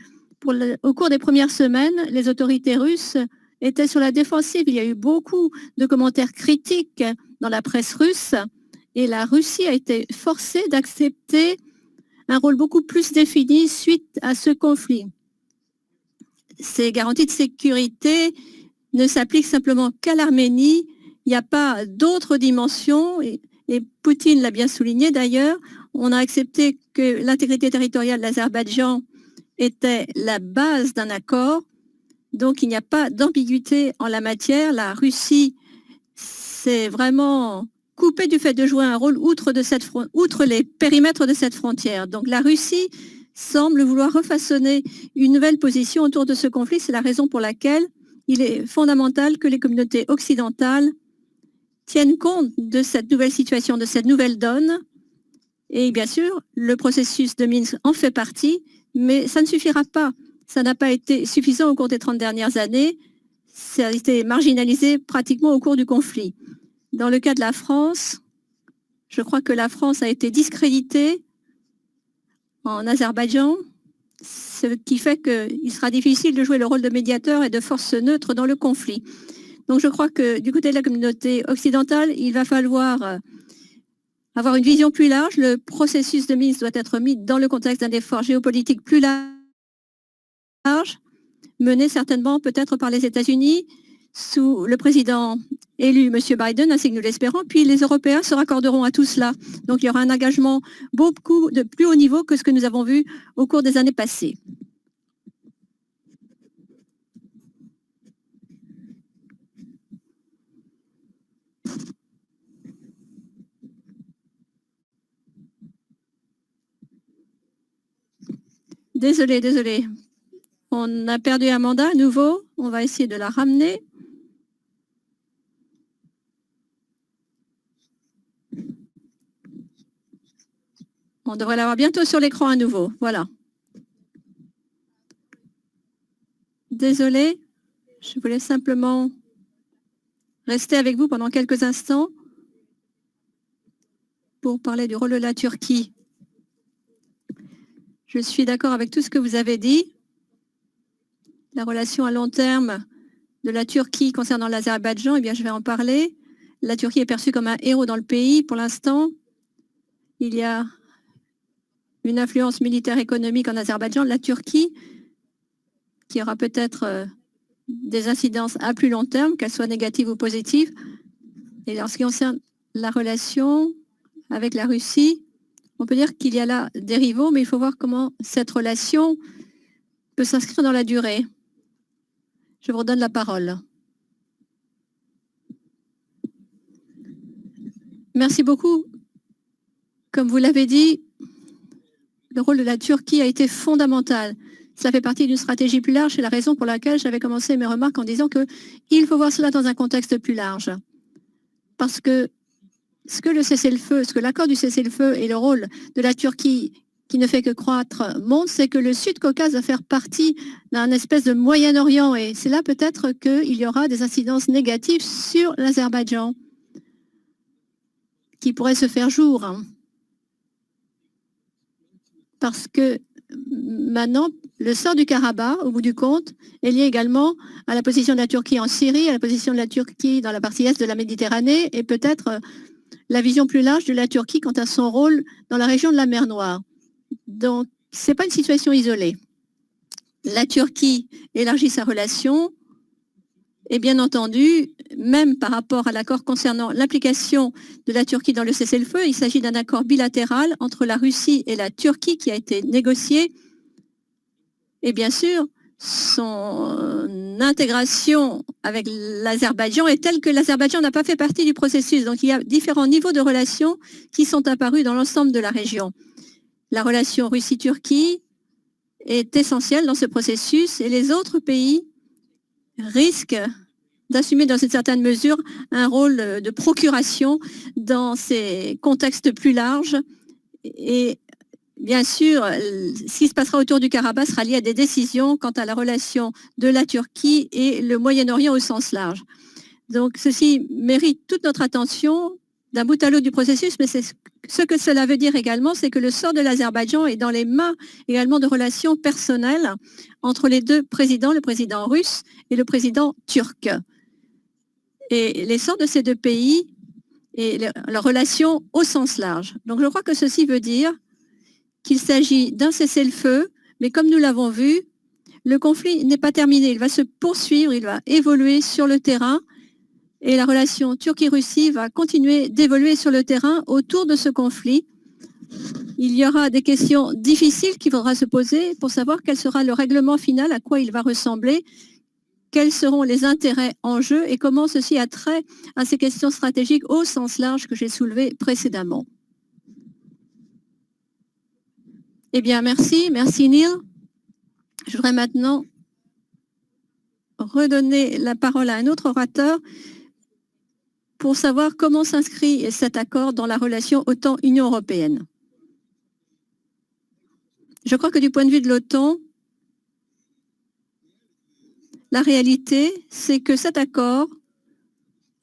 Au cours des premières semaines, les autorités russes étaient sur la défensive. Il y a eu beaucoup de commentaires critiques dans la presse russe et la Russie a été forcée d'accepter un rôle beaucoup plus défini suite à ce conflit. Ces garanties de sécurité ne s'appliquent simplement qu'à l'Arménie. Il n'y a pas d'autres dimensions et Poutine l'a bien souligné d'ailleurs. On a accepté que l'intégrité territoriale de l'Azerbaïdjan était la base d'un accord. Donc il n'y a pas d'ambiguïté en la matière. La Russie s'est vraiment coupée du fait de jouer un rôle outre les périmètres de cette frontière. Donc la Russie semble vouloir refaçonner une nouvelle position autour de ce conflit. C'est la raison pour laquelle il est fondamental que les communautés occidentales tiennent compte de cette nouvelle situation, de cette nouvelle donne. Et bien sûr, le processus de Minsk en fait partie, mais ça ne suffira pas. Ça n'a pas été suffisant au cours des 30 dernières années. Ça a été marginalisé pratiquement au cours du conflit. Dans le cas de la France, je crois que la France a été discréditée en Azerbaïdjan, ce qui fait qu'il sera difficile de jouer le rôle de médiateur et de force neutre dans le conflit. Donc je crois que du côté de la communauté occidentale, il va falloir avoir une vision plus large. Le processus de Minsk doit être mis dans le contexte d'un effort géopolitique plus large, mené certainement peut-être par les États-Unis, sous le président élu, M. Biden, ainsi que nous l'espérons, puis les Européens se raccorderont à tout cela. Donc il y aura un engagement beaucoup de plus haut niveau que ce que nous avons vu au cours des années passées. Désolé. On a perdu Amanda à nouveau. On va essayer de la ramener. On devrait l'avoir bientôt sur l'écran à nouveau. Voilà. Désolé. Je voulais simplement rester avec vous pendant quelques instants pour parler du rôle de la Turquie. Je suis d'accord avec tout ce que vous avez dit. La relation à long terme de la Turquie concernant l'Azerbaïdjan, eh bien, je vais en parler. La Turquie est perçue comme un héros dans le pays. Pour l'instant, il y a une influence militaire économique en Azerbaïdjan. La Turquie, qui aura peut-être des incidences à plus long terme, qu'elles soient négatives ou positives. Et en ce qui concerne la relation avec la Russie, on peut dire qu'il y a là des rivaux, mais il faut voir comment cette relation peut s'inscrire dans la durée. Je vous redonne la parole. Merci beaucoup. Comme vous l'avez dit, le rôle de la Turquie a été fondamental. Ça fait partie d'une stratégie plus large. C'est la raison pour laquelle j'avais commencé mes remarques en disant qu'il faut voir cela dans un contexte plus large. Parce que ce que le cessez-le-feu, ce que l'accord du cessez-le-feu et le rôle de la Turquie qui ne fait que croître montre, c'est que le Sud-Caucase va faire partie d'un espèce de Moyen-Orient. Et c'est là peut-être qu'il y aura des incidences négatives sur l'Azerbaïdjan qui pourraient se faire jour. Parce que maintenant, le sort du Karabakh, au bout du compte, est lié également à la position de la Turquie en Syrie, à la position de la Turquie dans la partie est de la Méditerranée et peut-être la vision plus large de la Turquie quant à son rôle dans la région de la mer Noire. Donc, ce n'est pas une situation isolée. La Turquie élargit sa relation et bien entendu, même par rapport à l'accord concernant l'implication de la Turquie dans le cessez-le-feu, il s'agit d'un accord bilatéral entre la Russie et la Turquie qui a été négocié. Et bien sûr, son intégration avec l'Azerbaïdjan est telle que l'Azerbaïdjan n'a pas fait partie du processus. Donc il y a différents niveaux de relations qui sont apparus dans l'ensemble de la région. La relation Russie-Turquie est essentielle dans ce processus et les autres pays risquent d'assumer dans une certaine mesure un rôle de procuration dans ces contextes plus larges. Et bien sûr, ce qui se passera autour du Karabakh sera lié à des décisions quant à la relation de la Turquie et le Moyen-Orient au sens large. Donc ceci mérite toute notre attention d'un bout à l'autre du processus, mais ce que cela veut dire également, c'est que le sort de l'Azerbaïdjan est dans les mains également de relations personnelles entre les deux présidents, le président russe et le président turc. Et les sorts de ces deux pays et leurs relations au sens large. Donc je crois que ceci veut dire qu'il s'agit d'un cessez-le-feu, mais comme nous l'avons vu, le conflit n'est pas terminé, il va se poursuivre, il va évoluer sur le terrain et la relation Turquie-Russie va continuer d'évoluer sur le terrain autour de ce conflit. Il y aura des questions difficiles qu'il faudra se poser pour savoir quel sera le règlement final, à quoi il va ressembler, quels seront les intérêts en jeu et comment ceci a trait à ces questions stratégiques au sens large que j'ai soulevées précédemment. Eh bien, merci Neil. Je voudrais maintenant redonner la parole à un autre orateur pour savoir comment s'inscrit cet accord dans la relation OTAN-Union européenne. Je crois que du point de vue de l'OTAN, la réalité, c'est que cet accord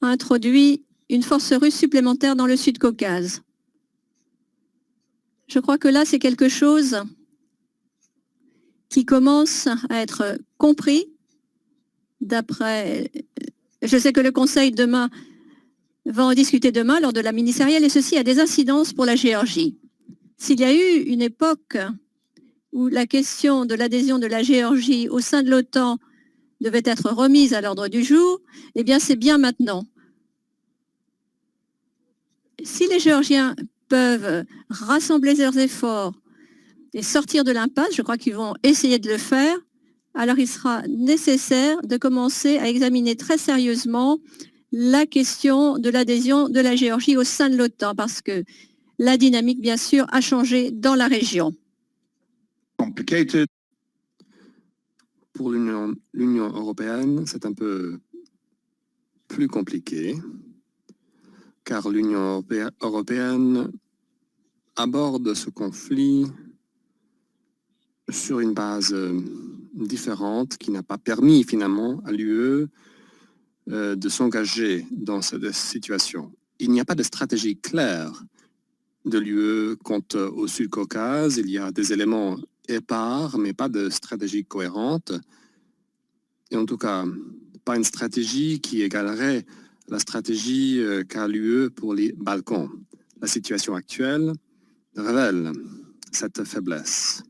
a introduit une force russe supplémentaire dans le Sud-Caucase. Je crois que là, c'est quelque chose qui commence à être compris d'après... Je sais que le Conseil demain va en discuter demain lors de la ministérielle et ceci a des incidences pour la Géorgie. S'il y a eu une époque où la question de l'adhésion de la Géorgie au sein de l'OTAN devait être remise à l'ordre du jour, eh bien c'est bien maintenant. Si les Géorgiens peuvent rassembler leurs efforts et sortir de l'impasse, je crois qu'ils vont essayer de le faire, alors il sera nécessaire de commencer à examiner très sérieusement la question de l'adhésion de la Géorgie au sein de l'OTAN, parce que la dynamique, bien sûr, a changé dans la région. complicated. Pour l'Union européenne, c'est un peu plus compliqué, car l'Union européenne aborde ce conflit sur une base différente qui n'a pas permis finalement à l'UE de s'engager dans cette situation. Il n'y a pas de stratégie claire de l'UE quant au Sud-Caucase. Il y a des éléments épars, mais pas de stratégie cohérente. Et en tout cas, pas une stratégie qui égalerait la stratégie qu'a l'UE pour les Balkans. La situation actuelle révèle cette faiblesse.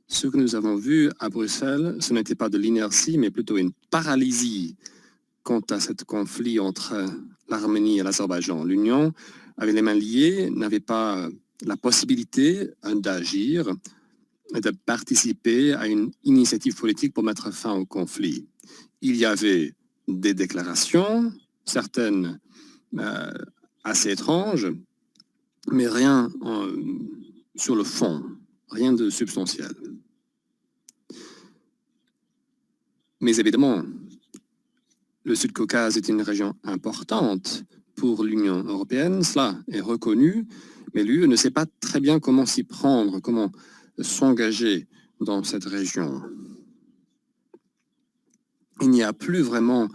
Ce que nous avons vu à Bruxelles, ce n'était pas de l'inertie, mais plutôt une paralysie quant à ce conflit entre l'Arménie et l'Azerbaïdjan. L'Union avait les mains liées, n'avait pas la possibilité d'agir et de participer à une initiative politique pour mettre fin au conflit. Il y avait des déclarations, certaines assez étranges, mais rien sur le fond, rien de substantiel. Mais évidemment, le Sud-Caucase est une région importante pour l'Union européenne, cela est reconnu, mais l'UE ne sait pas très bien comment s'y prendre, comment s'engager dans cette région. Il n'y a plus vraiment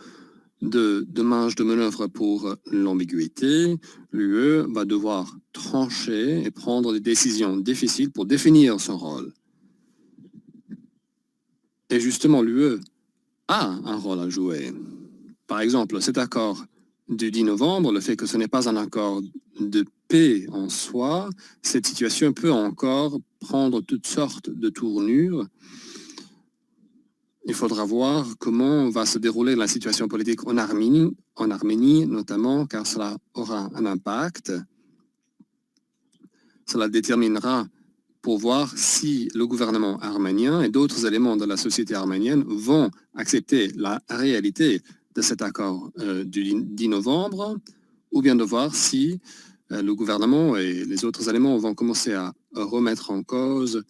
de marge de manœuvre pour l'ambiguïté. L'UE va devoir trancher et prendre des décisions difficiles pour définir son rôle. Et justement, l'UE a un rôle à jouer. Par exemple, cet accord du 10 novembre, le fait que ce n'est pas un accord de paix en soi, cette situation peut encore prendre toutes sortes de tournures. Il faudra voir comment va se dérouler la situation politique en Arménie notamment, car cela aura un impact. Cela déterminera pour voir si le gouvernement arménien et d'autres éléments de la société arménienne vont accepter la réalité de cet accord du 10 novembre, ou bien de voir si le gouvernement et les autres éléments vont commencer à remettre en cause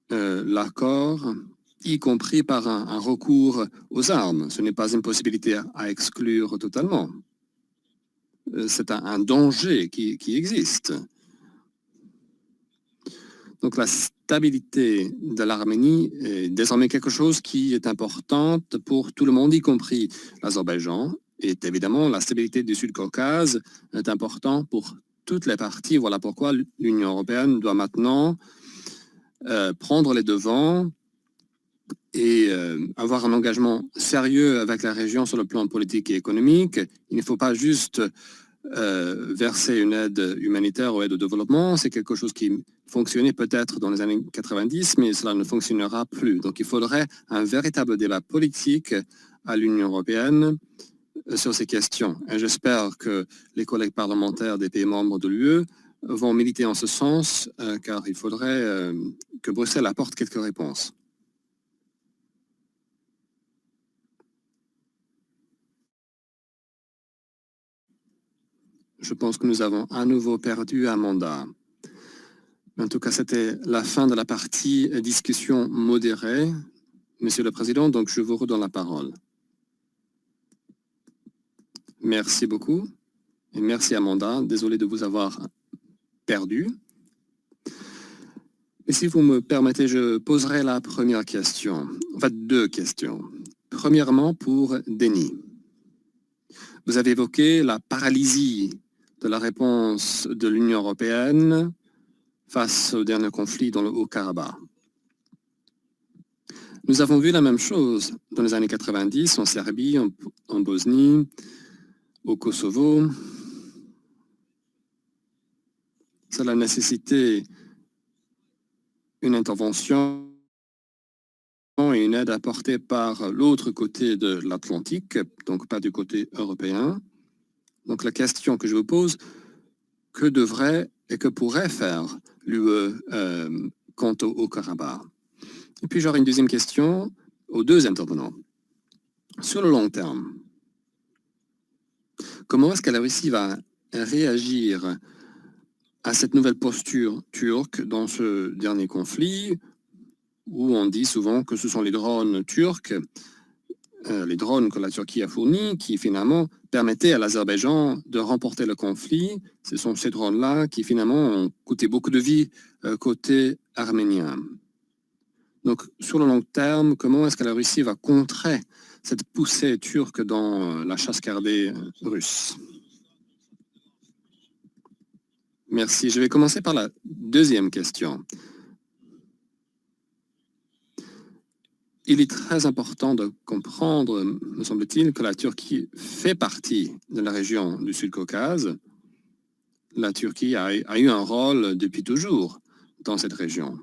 l'accord, y compris par un recours aux armes. Ce n'est pas une possibilité à exclure totalement. C'est un danger qui existe. Donc la stabilité de l'Arménie est désormais quelque chose qui est importante pour tout le monde, y compris l'Azerbaïdjan. Et évidemment, la stabilité du Sud-Caucase est importante pour toutes les parties. Voilà pourquoi l'Union européenne doit maintenant prendre les devants et avoir un engagement sérieux avec la région sur le plan politique et économique. Il ne faut pas juste verser une aide humanitaire ou aide au développement. C'est quelque chose qui fonctionnait peut-être dans les années 90, mais cela ne fonctionnera plus. Donc il faudrait un véritable débat politique à l'Union européenne sur ces questions. Et j'espère que les collègues parlementaires des pays membres de l'UE vont militer en ce sens, car il faudrait que Bruxelles apporte quelques réponses. Je pense que nous avons à nouveau perdu Amanda. En tout cas, c'était la fin de la partie discussion modérée. Monsieur le Président, donc je vous redonne la parole. Merci beaucoup. Et merci Amanda. Désolé de vous avoir perdu. Et si vous me permettez, je poserai la première question. Enfin, deux questions. Premièrement, pour Denis. Vous avez évoqué la paralysie de la réponse de l'Union européenne face au dernier conflit dans le Haut-Karabakh. Nous avons vu la même chose dans les années 90 en Serbie, en Bosnie, au Kosovo. Cela nécessitait une intervention et une aide apportée par l'autre côté de l'Atlantique, donc pas du côté européen. Donc la question que je vous pose, que devrait et que pourrait faire l'UE quant au Haut-Karabakh? Et puis j'aurai une deuxième question aux deux intervenants. Sur le long terme, comment est-ce que la Russie va réagir à cette nouvelle posture turque dans ce dernier conflit, où on dit souvent que ce sont les drones turcs, les drones que la Turquie a fournis, qui finalement permettaient à l'Azerbaïdjan de remporter le conflit. Ce sont ces drones-là qui finalement ont coûté beaucoup de vies côté arménien. Donc sur le long terme, comment est-ce que la Russie va contrer cette poussée turque dans la chasse gardée russe? Merci. Je vais commencer par la deuxième question. Il est très important de comprendre, me semble-t-il, que la Turquie fait partie de la région du Sud-Caucase. La Turquie a eu un rôle depuis toujours dans cette région.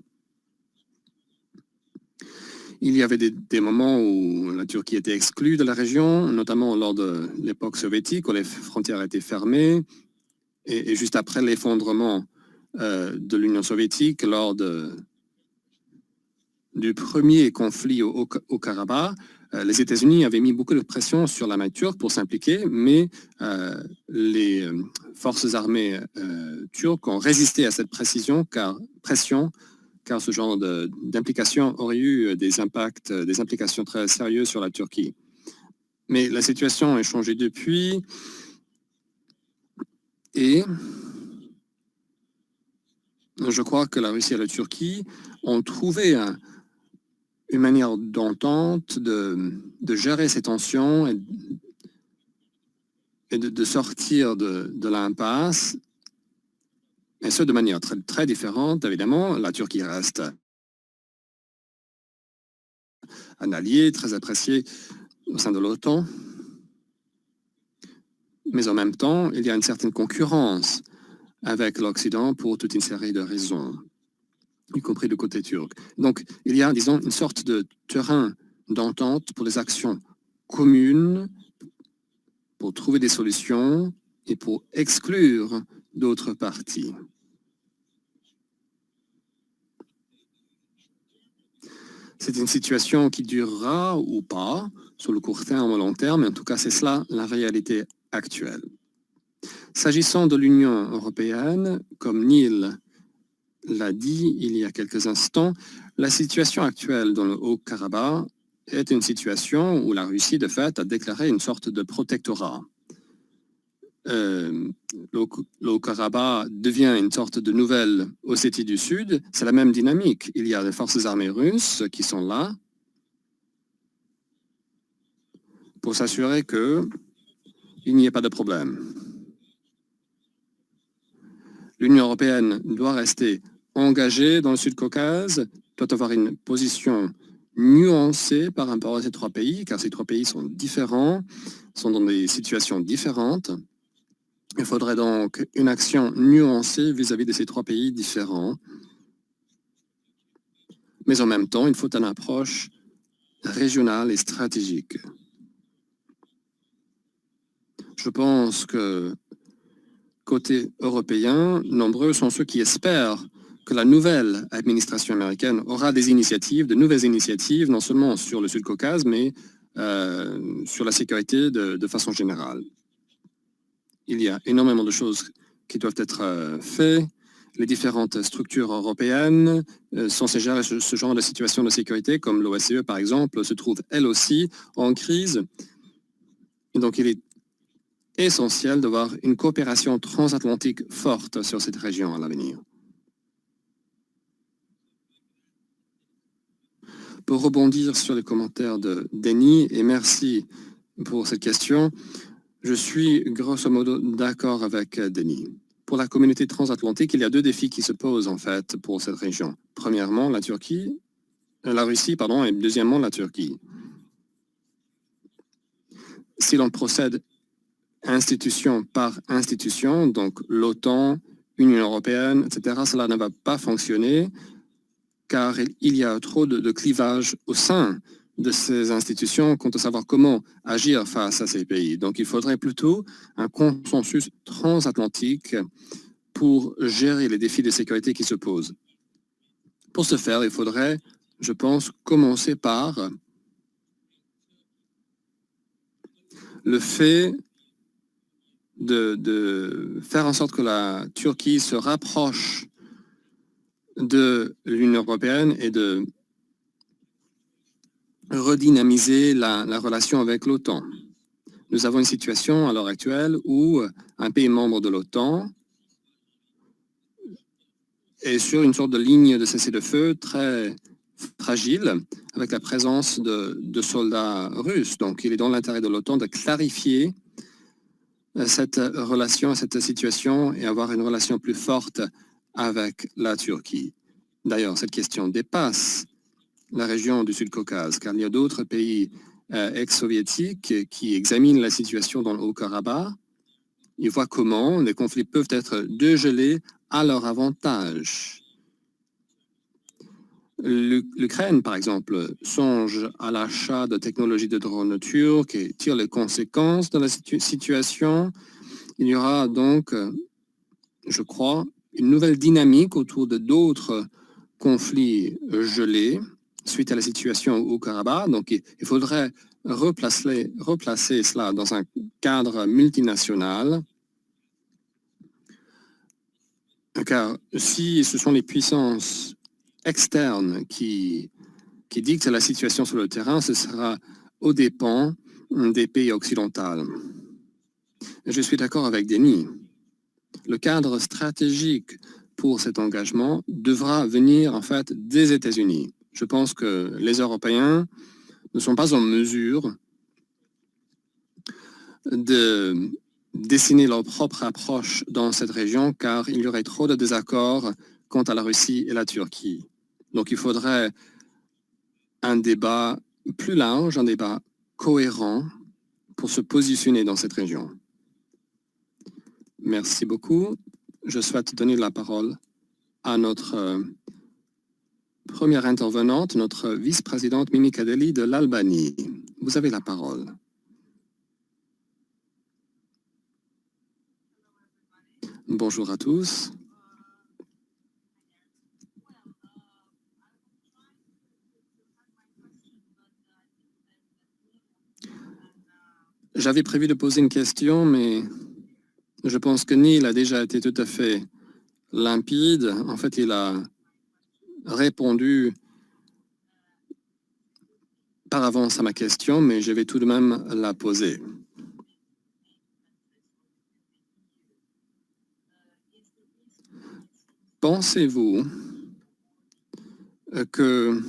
Il y avait des moments où la Turquie était exclue de la région, notamment lors de l'époque soviétique, où les frontières étaient fermées, et juste après l'effondrement de l'Union soviétique lors du premier conflit au Karabakh. Les États-Unis avaient mis beaucoup de pression sur la main turque pour s'impliquer, mais les forces armées turques ont résisté à cette pression, car ce genre d'implication aurait eu des implications très sérieuses sur la Turquie. Mais la situation a changé depuis, et je crois que la Russie et la Turquie ont trouvé une manière d'entente, de gérer ces tensions et de sortir de l'impasse, et ce de manière très, très différente. Évidemment, la Turquie reste un allié très apprécié au sein de l'OTAN, mais en même temps, il y a une certaine concurrence avec l'Occident pour toute une série de raisons, y compris du côté turc. Donc, il y a, disons, une sorte de terrain d'entente pour les actions communes, pour trouver des solutions et pour exclure d'autres parties. C'est une situation qui durera ou pas, sur le court terme ou long terme, mais en tout cas, c'est cela la réalité actuelle. S'agissant de l'Union européenne, comme Neil l'a dit il y a quelques instants, la situation actuelle dans le Haut-Karabakh est une situation où la Russie, de fait, a déclaré une sorte de protectorat. Le Haut-Karabakh devient une sorte de nouvelle Ossétie du Sud. C'est la même dynamique. Il y a des forces armées russes qui sont là pour s'assurer qu'il n'y ait pas de problème. L'Union européenne doit rester engagée dans le Sud-Caucase, doit avoir une position nuancée par rapport à ces trois pays, car ces trois pays sont différents, sont dans des situations différentes. Il faudrait donc une action nuancée vis-à-vis de ces trois pays différents. Mais en même temps, il faut une approche régionale et stratégique. Je pense que côté européen, nombreux sont ceux qui espèrent que la nouvelle administration américaine aura des initiatives, de nouvelles initiatives, non seulement sur le Sud-Caucase, mais sur la sécurité de façon générale. Il y a énormément de choses qui doivent être faites. Les différentes structures européennes censées gérer ce genre de situation de sécurité, comme l'OSCE par exemple, se trouvent elles aussi en crise. Et donc il est essentiel d'avoir une coopération transatlantique forte sur cette région à l'avenir. Pour rebondir sur les commentaires de Denis, et merci pour cette question, je suis grosso modo d'accord avec Denis. Pour la communauté transatlantique, il y a deux défis qui se posent en fait pour cette région. Premièrement, la Russie, et deuxièmement, la Turquie. Si l'on procède institution par institution, donc l'OTAN, Union européenne, etc., cela ne va pas fonctionner car il y a trop de clivage au sein de ces institutions quant à savoir comment agir face à ces pays. Donc il faudrait plutôt un consensus transatlantique pour gérer les défis de sécurité qui se posent. Pour ce faire, il faudrait, je pense, commencer par le fait de faire en sorte que la Turquie se rapproche de l'Union européenne et de redynamiser la relation avec l'OTAN. Nous avons une situation à l'heure actuelle où un pays membre de l'OTAN est sur une sorte de ligne de cessez-le-feu très fragile avec la présence de soldats russes. Donc il est dans l'intérêt de l'OTAN de clarifier cette relation, cette situation et avoir une relation plus forte avec la Turquie. D'ailleurs, cette question dépasse la région du Sud-Caucase, car il y a d'autres pays ex-soviétiques qui examinent la situation dans le Haut-Karabakh. Ils voient comment les conflits peuvent être dégelés à leur avantage. L'Ukraine, par exemple, songe à l'achat de technologies de drones turcs et tire les conséquences de la situation. Il y aura donc, je crois, une nouvelle dynamique autour de d'autres conflits gelés suite à la situation au Karabakh. Donc, il faudrait replacer cela dans un cadre multinational. Car si ce sont les puissances externes qui dictent la situation sur le terrain, ce sera aux dépens des pays occidentaux. Je suis d'accord avec Denis. Le cadre stratégique pour cet engagement devra venir en fait des États-Unis. Je pense que les Européens ne sont pas en mesure de dessiner leur propre approche dans cette région car il y aurait trop de désaccords quant à la Russie et la Turquie. Donc il faudrait un débat plus large, un débat cohérent pour se positionner dans cette région. Merci beaucoup. Je souhaite donner la parole à notre première intervenante, notre vice-présidente Mimi Kadeli de l'Albanie. Vous avez la parole. Bonjour à tous. J'avais prévu de poser une question, mais je pense que Neil a déjà été tout à fait limpide. En fait, il a répondu par avance à ma question, mais je vais tout de même la poser. Pensez-vous que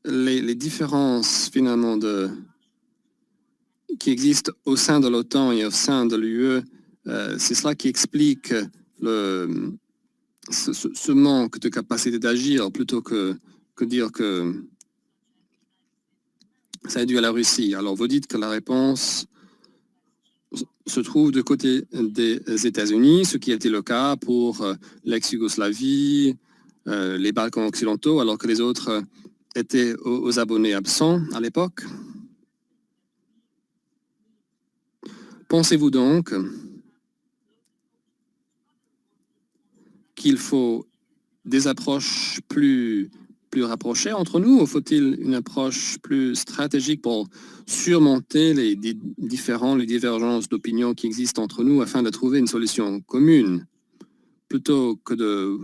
les différences finalement qui existent au sein de l'OTAN et au sein de l'UE, c'est cela qui explique ce manque de capacité d'agir plutôt que dire que ça est dû à la Russie. Alors vous dites que la réponse se trouve du côté des États-Unis, ce qui a été le cas pour l'ex-Yougoslavie, les Balkans occidentaux, alors que les autres étaient aux abonnés absents à l'époque. Pensez-vous donc qu'il faut des approches plus rapprochées entre nous, ou faut-il une approche plus stratégique pour surmonter les divergences d'opinion qui existent entre nous afin de trouver une solution commune, plutôt que de...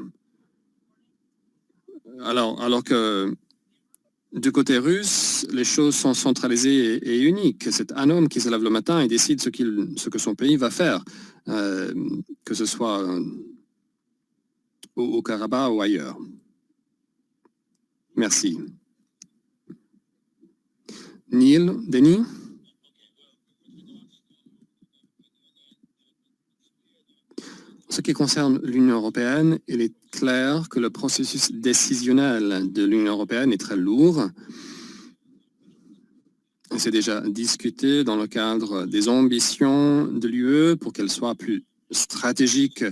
Alors que du côté russe, les choses sont centralisées et uniques. C'est un homme qui se lève le matin et décide ce que son pays va faire, que ce soit au Karabakh ou ailleurs. Merci. Neil, Denis? En ce qui concerne l'Union européenne, il est clair que le processus décisionnel de l'Union européenne est très lourd. C'est déjà discuté dans le cadre des ambitions de l'UE pour qu'elle soit plus stratégique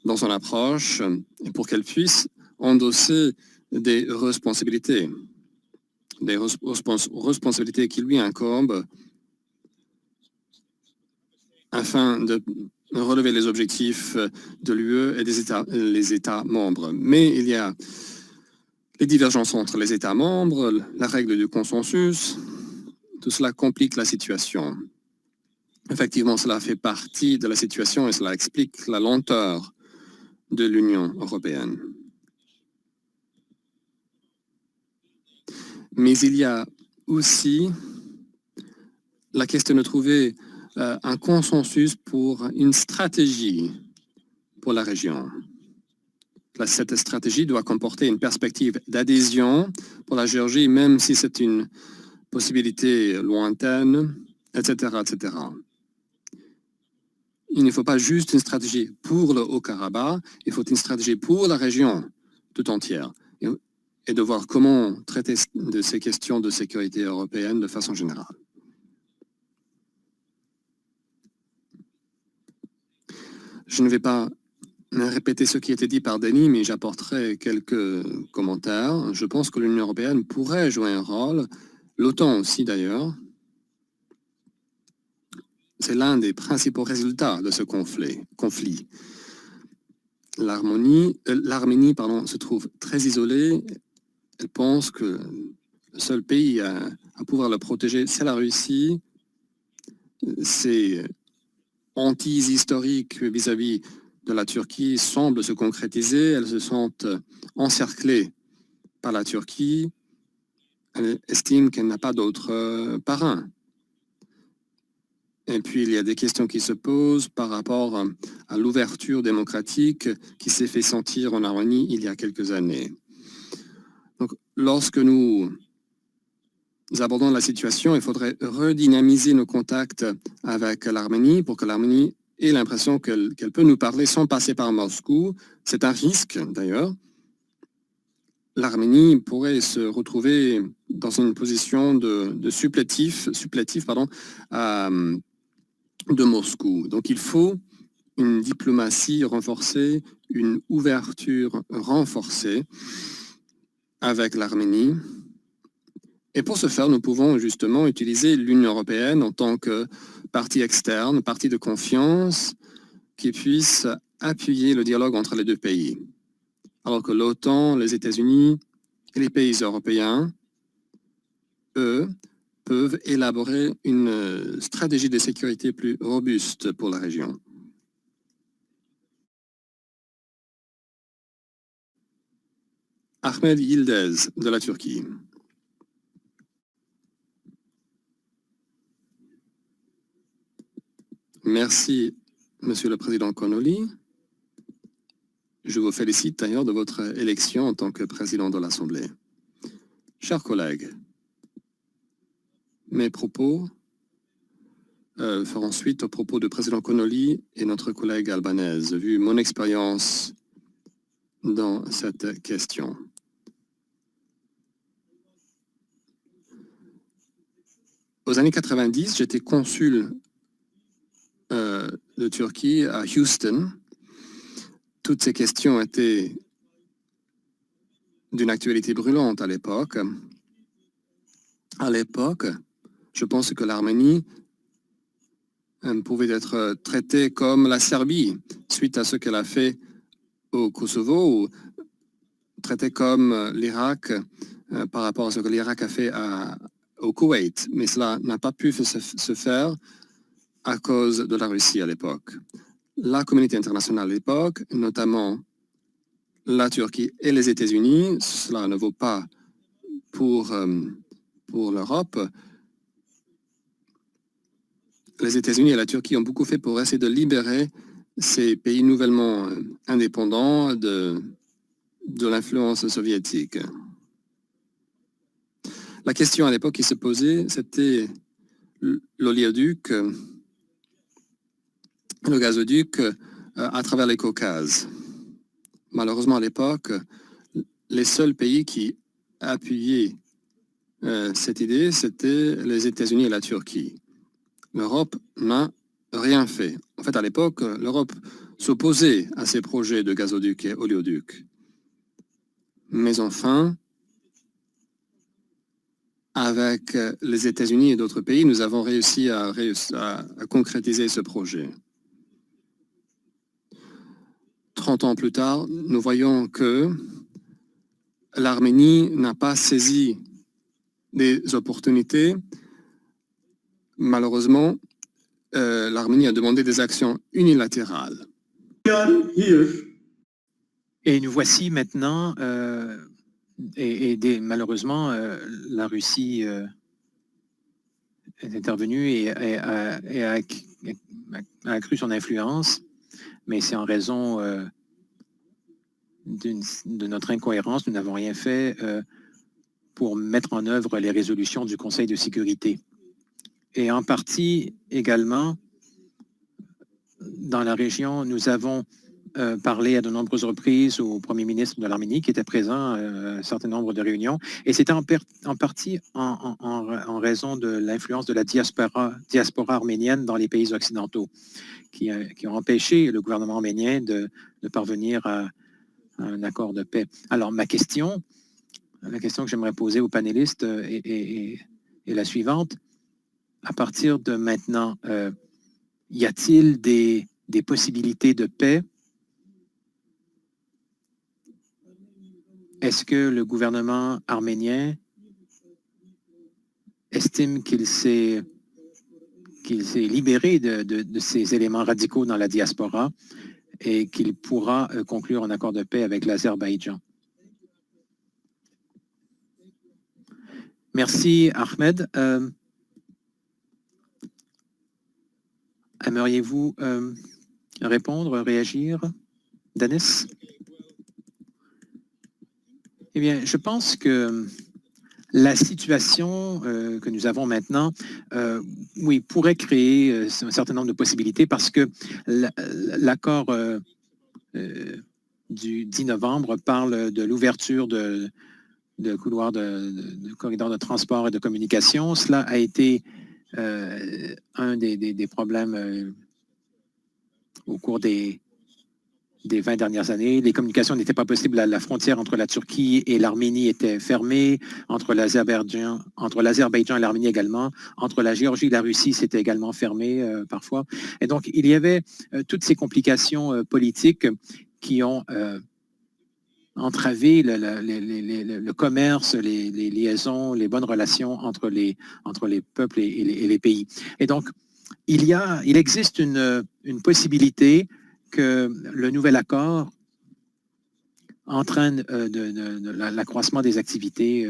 dans son approche et pour qu'elle puisse endosser des responsabilités qui lui incombent afin de relever les objectifs de l'UE et les États membres. Mais il y a les divergences entre les États membres, la règle du consensus, tout cela complique la situation. Effectivement, cela fait partie de la situation et cela explique la lenteur de l'Union européenne. Mais il y a aussi la question de trouver un consensus pour une stratégie pour la région. Cette stratégie doit comporter une perspective d'adhésion pour la Géorgie, même si c'est une possibilité lointaine, etc., etc. Il ne faut pas juste une stratégie pour le Haut-Karabakh, il faut une stratégie pour la région tout entière et de voir comment traiter de ces questions de sécurité européenne de façon générale. Je ne vais pas répéter ce qui a été dit par Denis, mais j'apporterai quelques commentaires. Je pense que l'Union européenne pourrait jouer un rôle, l'OTAN aussi d'ailleurs. C'est l'un des principaux résultats de ce conflit. L'Arménie se trouve très isolée. Elle pense que le seul pays à pouvoir le protéger, c'est la Russie. Ces hantises historiques vis-à-vis de la Turquie semblent se concrétiser. Elles se sentent encerclées par la Turquie. Elle estime qu'elle n'a pas d'autre parrain. Et puis, il y a des questions qui se posent par rapport à l'ouverture démocratique qui s'est fait sentir en Arménie il y a quelques années. Donc, lorsque nous abordons la situation, il faudrait redynamiser nos contacts avec l'Arménie pour que l'Arménie ait l'impression qu'elle peut nous parler sans passer par Moscou. C'est un risque, d'ailleurs. L'Arménie pourrait se retrouver dans une position de supplétif de Moscou. Donc il faut une diplomatie renforcée, une ouverture renforcée avec l'Arménie. Et pour ce faire, nous pouvons justement utiliser l'Union européenne en tant que partie externe, partie de confiance, qui puisse appuyer le dialogue entre les deux pays. Alors que l'OTAN, les États-Unis et les pays européens, eux, peuvent élaborer une stratégie de sécurité plus robuste pour la région. Ahmed Yildiz de la Turquie. Merci, Monsieur le Président Connolly. Je vous félicite d'ailleurs de votre élection en tant que président de l'Assemblée. Chers collègues, mes propos feront suite aux propos du président Connolly et notre collègue albanaise, vu mon expérience dans cette question. Aux années 90, j'étais consul de Turquie à Houston. Toutes ces questions étaient d'une actualité brûlante à l'époque. À l'époque, je pense que l'Arménie pouvait être traitée comme la Serbie, suite à ce qu'elle a fait au Kosovo, ou traitée comme l'Irak par rapport à ce que l'Irak a fait au Koweït. Mais cela n'a pas pu se faire à cause de la Russie à l'époque. La communauté internationale à l'époque, notamment la Turquie et les États-Unis, cela ne vaut pas pour l'Europe. Les États-Unis et la Turquie ont beaucoup fait pour essayer de libérer ces pays nouvellement indépendants de l'influence soviétique. La question à l'époque qui se posait, c'était l'oléoduc, le gazoduc à travers les Caucases. Malheureusement, à l'époque, les seuls pays qui appuyaient cette idée, c'était les États-Unis et la Turquie. L'Europe n'a rien fait. En fait, à l'époque, l'Europe s'opposait à ces projets de gazoduc et oléoduc. Mais enfin, avec les États-Unis et d'autres pays, nous avons réussi à concrétiser ce projet. 30 ans plus tard, nous voyons que l'Arménie n'a pas saisi des opportunités. Malheureusement, l'Arménie a demandé des actions unilatérales. Et nous voici maintenant, malheureusement, la Russie est intervenue et a accru son influence, mais c'est en raison de notre incohérence. Nous n'avons rien fait pour mettre en œuvre les résolutions du Conseil de sécurité. Et en partie également, dans la région, nous avons parlé à de nombreuses reprises au premier ministre de l'Arménie qui était présent à un certain nombre de réunions. Et c'était en partie en raison de l'influence de la diaspora arménienne dans les pays occidentaux qui ont empêché le gouvernement arménien de parvenir à un accord de paix. Alors, la question que j'aimerais poser aux panélistes est la suivante. À partir de maintenant, y a-t-il des possibilités de paix? Est-ce que le gouvernement arménien estime qu'il s'est libéré de ces éléments radicaux dans la diaspora et qu'il pourra conclure un accord de paix avec l'Azerbaïdjan? Merci, Ahmed. Aimeriez-vous répondre, réagir? Denis? Eh bien, je pense que la situation que nous avons maintenant, oui, pourrait créer un certain nombre de possibilités parce que l'accord du 10 novembre parle de l'ouverture de couloirs de corridors de transport et de communication. Cela a été un des problèmes au cours des 20 dernières années. Les communications n'étaient pas possibles. La frontière entre la Turquie et l'Arménie était fermée, entre l'Azerbaïdjan et l'Arménie également, entre la Géorgie et la Russie, c'était également fermé parfois. Et donc, il y avait toutes ces complications politiques qui ont entravé le commerce, les liaisons, les bonnes relations entre les peuples et les pays. Et donc, il existe une possibilité que le nouvel accord entraîne l'accroissement des activités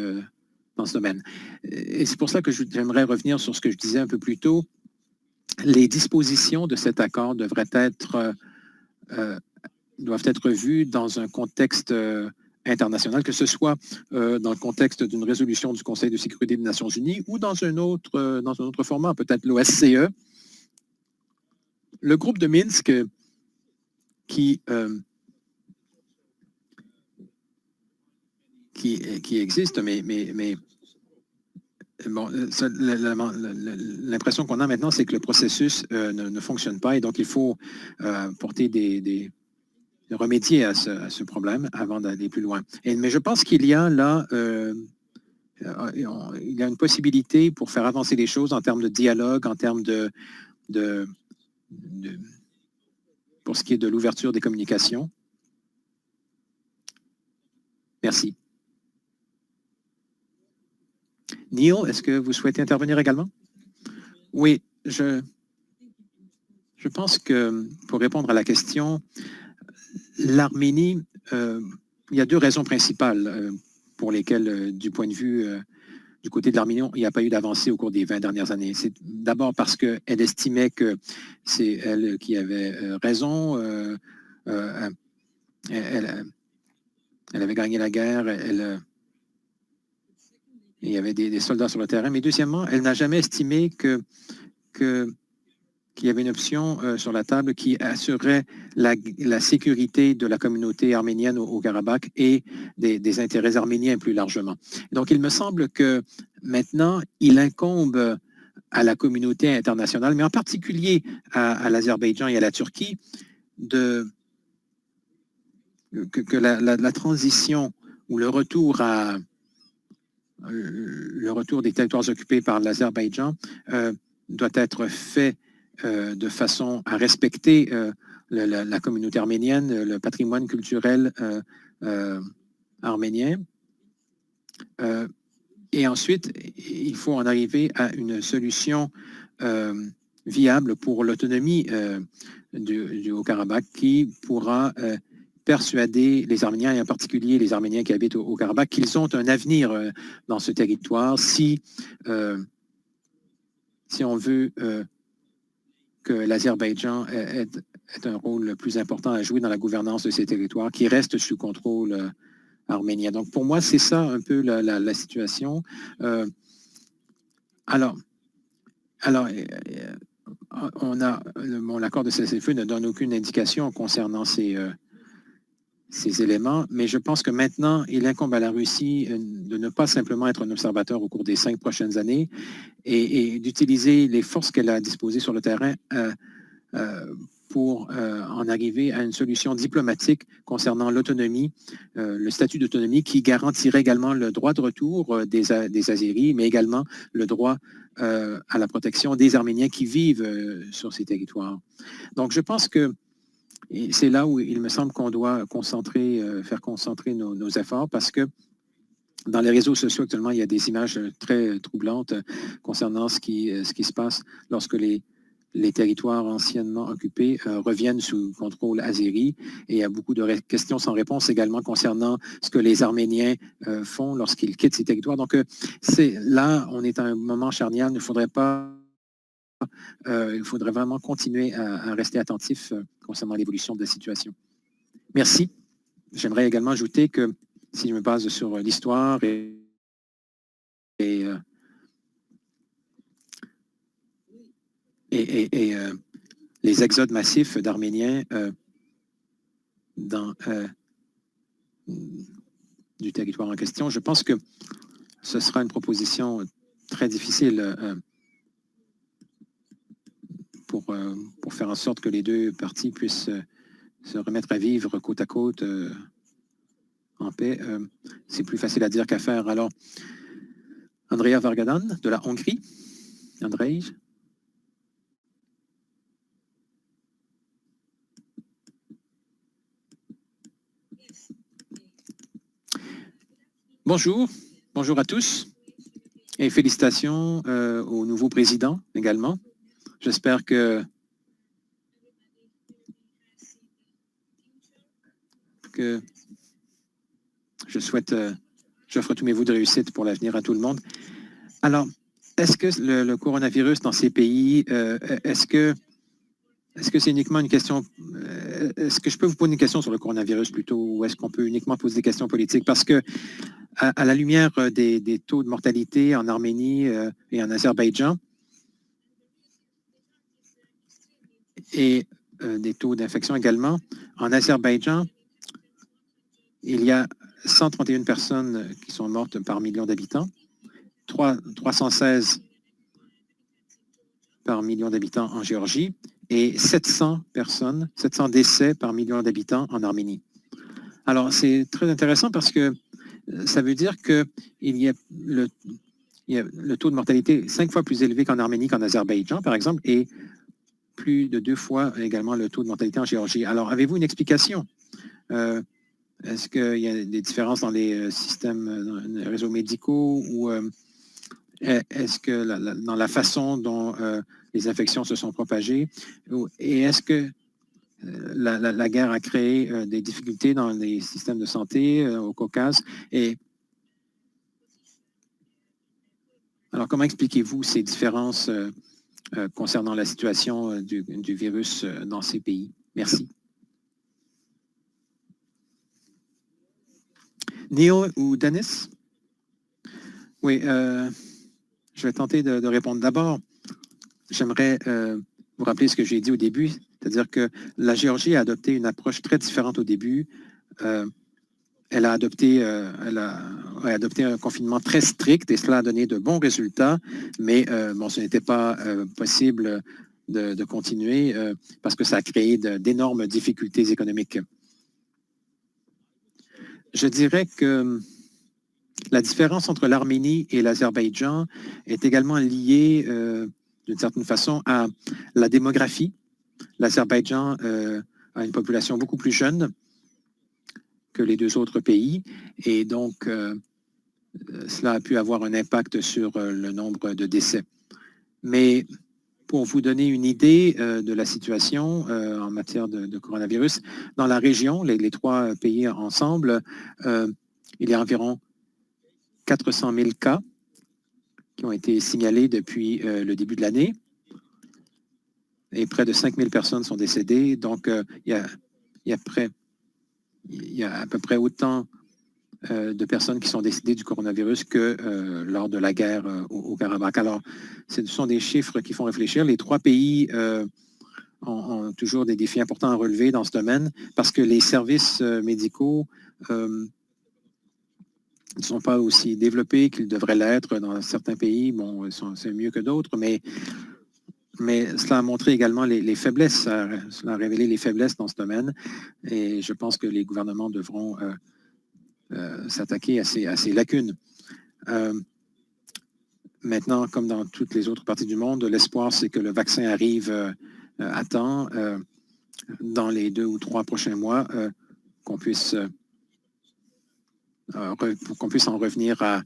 dans ce domaine. Et c'est pour ça que j'aimerais revenir sur ce que je disais un peu plus tôt. Les dispositions de cet accord doivent être vues dans un contexte international, que ce soit dans le contexte d'une résolution du Conseil de sécurité des Nations unies ou dans un autre format, peut-être l'OSCE. Le groupe de Minsk qui existe, mais bon, l'impression qu'on a maintenant, c'est que le processus ne fonctionne pas et donc il faut remédier à ce problème avant d'aller plus loin. Mais je pense qu'il y a là il y a une possibilité pour faire avancer les choses en termes de dialogue, en termes pour ce qui est de l'ouverture des communications. Merci. Neil, est-ce que vous souhaitez intervenir également? Oui, je pense que pour répondre à la question, l'Arménie, il y a deux raisons principales pour lesquelles, du point de vue du côté de l'Arménie, il n'y a pas eu d'avancée au cours des 20 dernières années. C'est d'abord parce qu'elle estimait que c'est elle qui avait raison. Elle avait gagné la guerre. Il y avait des soldats sur le terrain. Mais deuxièmement, elle n'a jamais estimé qu'il y avait une option sur la table qui assurait la sécurité de la communauté arménienne au Karabakh et des intérêts arméniens plus largement. Donc, il me semble que maintenant, il incombe à la communauté internationale, mais en particulier à l'Azerbaïdjan et à la Turquie, que la transition ou le retour des territoires occupés par l'Azerbaïdjan doit être fait de façon à respecter la communauté arménienne, le patrimoine culturel arménien. Et ensuite, il faut en arriver à une solution viable pour l'autonomie du Haut-Karabakh qui pourra persuader les Arméniens, et en particulier les Arméniens qui habitent au Haut-Karabakh, qu'ils ont un avenir dans ce territoire si on veut que l'Azerbaïdjan ait un rôle plus important à jouer dans la gouvernance de ces territoires qui restent sous contrôle arménien. Donc, pour moi, c'est ça un peu la situation. Alors, l'accord de cessez-le-feu ne donne aucune indication concernant ces éléments, mais je pense que maintenant, il incombe à la Russie de ne pas simplement être un observateur au cours des 5 prochaines années et d'utiliser les forces qu'elle a disposées sur le terrain pour en arriver à une solution diplomatique concernant l'autonomie, le statut d'autonomie qui garantirait également le droit de retour des Azéris, mais également le droit à la protection des Arméniens qui vivent sur ces territoires. Donc, je pense que c'est là où il me semble qu'on doit faire concentrer nos efforts parce que dans les réseaux sociaux actuellement, il y a des images très troublantes concernant ce qui se passe lorsque les territoires anciennement occupés reviennent sous contrôle azéri. Et il y a beaucoup de questions sans réponse également concernant ce que les Arméniens font lorsqu'ils quittent ces territoires. Donc, là, on est à un moment charnière. Il faudrait vraiment continuer à rester attentif concernant l'évolution de la situation. Merci. J'aimerais également ajouter que si je me base sur l'histoire et les exodes massifs d'Arméniens du territoire en question, je pense que ce sera une proposition très difficile pour faire en sorte que les deux parties puissent se remettre à vivre côte à côte en paix. C'est plus facile à dire qu'à faire. Alors, Andrea Vargadan, de la Hongrie. Andrej. Bonjour à tous et félicitations au nouveau président également. J'espère que j'offre tous mes vœux de réussite pour l'avenir à tout le monde. Alors, est-ce que le coronavirus dans ces pays, est-ce que c'est uniquement une question, est-ce que je peux vous poser une question sur le coronavirus plutôt, ou est-ce qu'on peut uniquement poser des questions politiques? Parce que à la lumière des taux de mortalité en Arménie et en Azerbaïdjan et des taux d'infection également, en Azerbaïdjan, il y a 131 personnes qui sont mortes par million d'habitants, 316 par million d'habitants en Géorgie et 700 décès par million d'habitants en Arménie. Alors, c'est très intéressant parce que ça veut dire qu'il y a le taux de mortalité 5 fois plus élevé qu'en Arménie qu'en Azerbaïdjan, par exemple, et plus de 2 fois également le taux de mortalité en Géorgie. Alors, avez-vous une explication? Est-ce qu'il y a des différences dans les systèmes, dans les réseaux médicaux ou est-ce que dans la façon dont les infections se sont propagées? Et est-ce que la guerre a créé des difficultés dans les systèmes de santé au Caucase? Et alors, comment expliquez-vous ces différences concernant la situation du virus dans ces pays? Merci. Neil ou Denis? Oui, je vais tenter de répondre. D'abord, j'aimerais vous rappeler ce que j'ai dit au début, c'est-à-dire que la Géorgie a adopté une approche très différente au début. Elle a adopté un confinement très strict et cela a donné de bons résultats, mais bon, ce n'était pas possible de continuer parce que ça a créé d'énormes difficultés économiques. Je dirais que la différence entre l'Arménie et l'Azerbaïdjan est également liée d'une certaine façon à la démographie. L'Azerbaïdjan a une population beaucoup plus jeune que les deux autres pays et donc cela a pu avoir un impact sur le nombre de décès. Mais pour vous donner une idée de la situation en matière de coronavirus, dans la région, les trois pays ensemble, il y a environ 400 000 cas qui ont été signalés depuis le début de l'année et près de 5 000 personnes sont décédées. Donc, il y a à peu près autant de personnes qui sont décédées du coronavirus que lors de la guerre au Karabakh. Alors, ce sont des chiffres qui font réfléchir. Les trois pays ont toujours des défis importants à relever dans ce domaine parce que les services médicaux ne sont pas aussi développés qu'ils devraient l'être dans certains pays. Bon, c'est mieux que d'autres, mais cela a montré également les faiblesses. Cela a révélé les faiblesses dans ce domaine et je pense que les gouvernements devront s'attaquer à ces lacunes. Maintenant, comme dans toutes les autres parties du monde, l'espoir, c'est que le vaccin arrive à temps dans les 2 ou 3 prochains mois, qu'on puisse en revenir à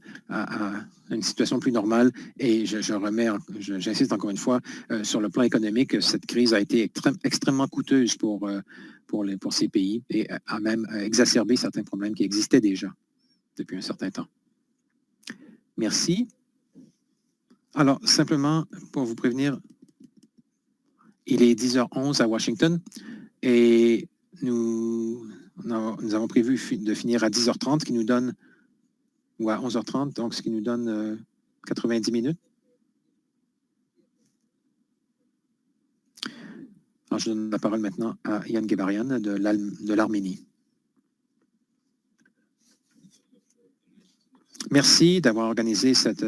une situation plus normale. Et j'insiste encore une fois, sur le plan économique, cette crise a été extrêmement coûteuse pour ces pays et a même exacerbé certains problèmes qui existaient déjà depuis un certain temps. Merci. Alors, simplement pour vous prévenir, il est 10h11 à Washington et nous avons prévu de finir à 10h30, qui nous donne, ou à 11h30, donc ce qui nous donne 90 minutes. Alors, je donne la parole maintenant à Yann Gebarian de l'Arménie. Merci d'avoir organisé cette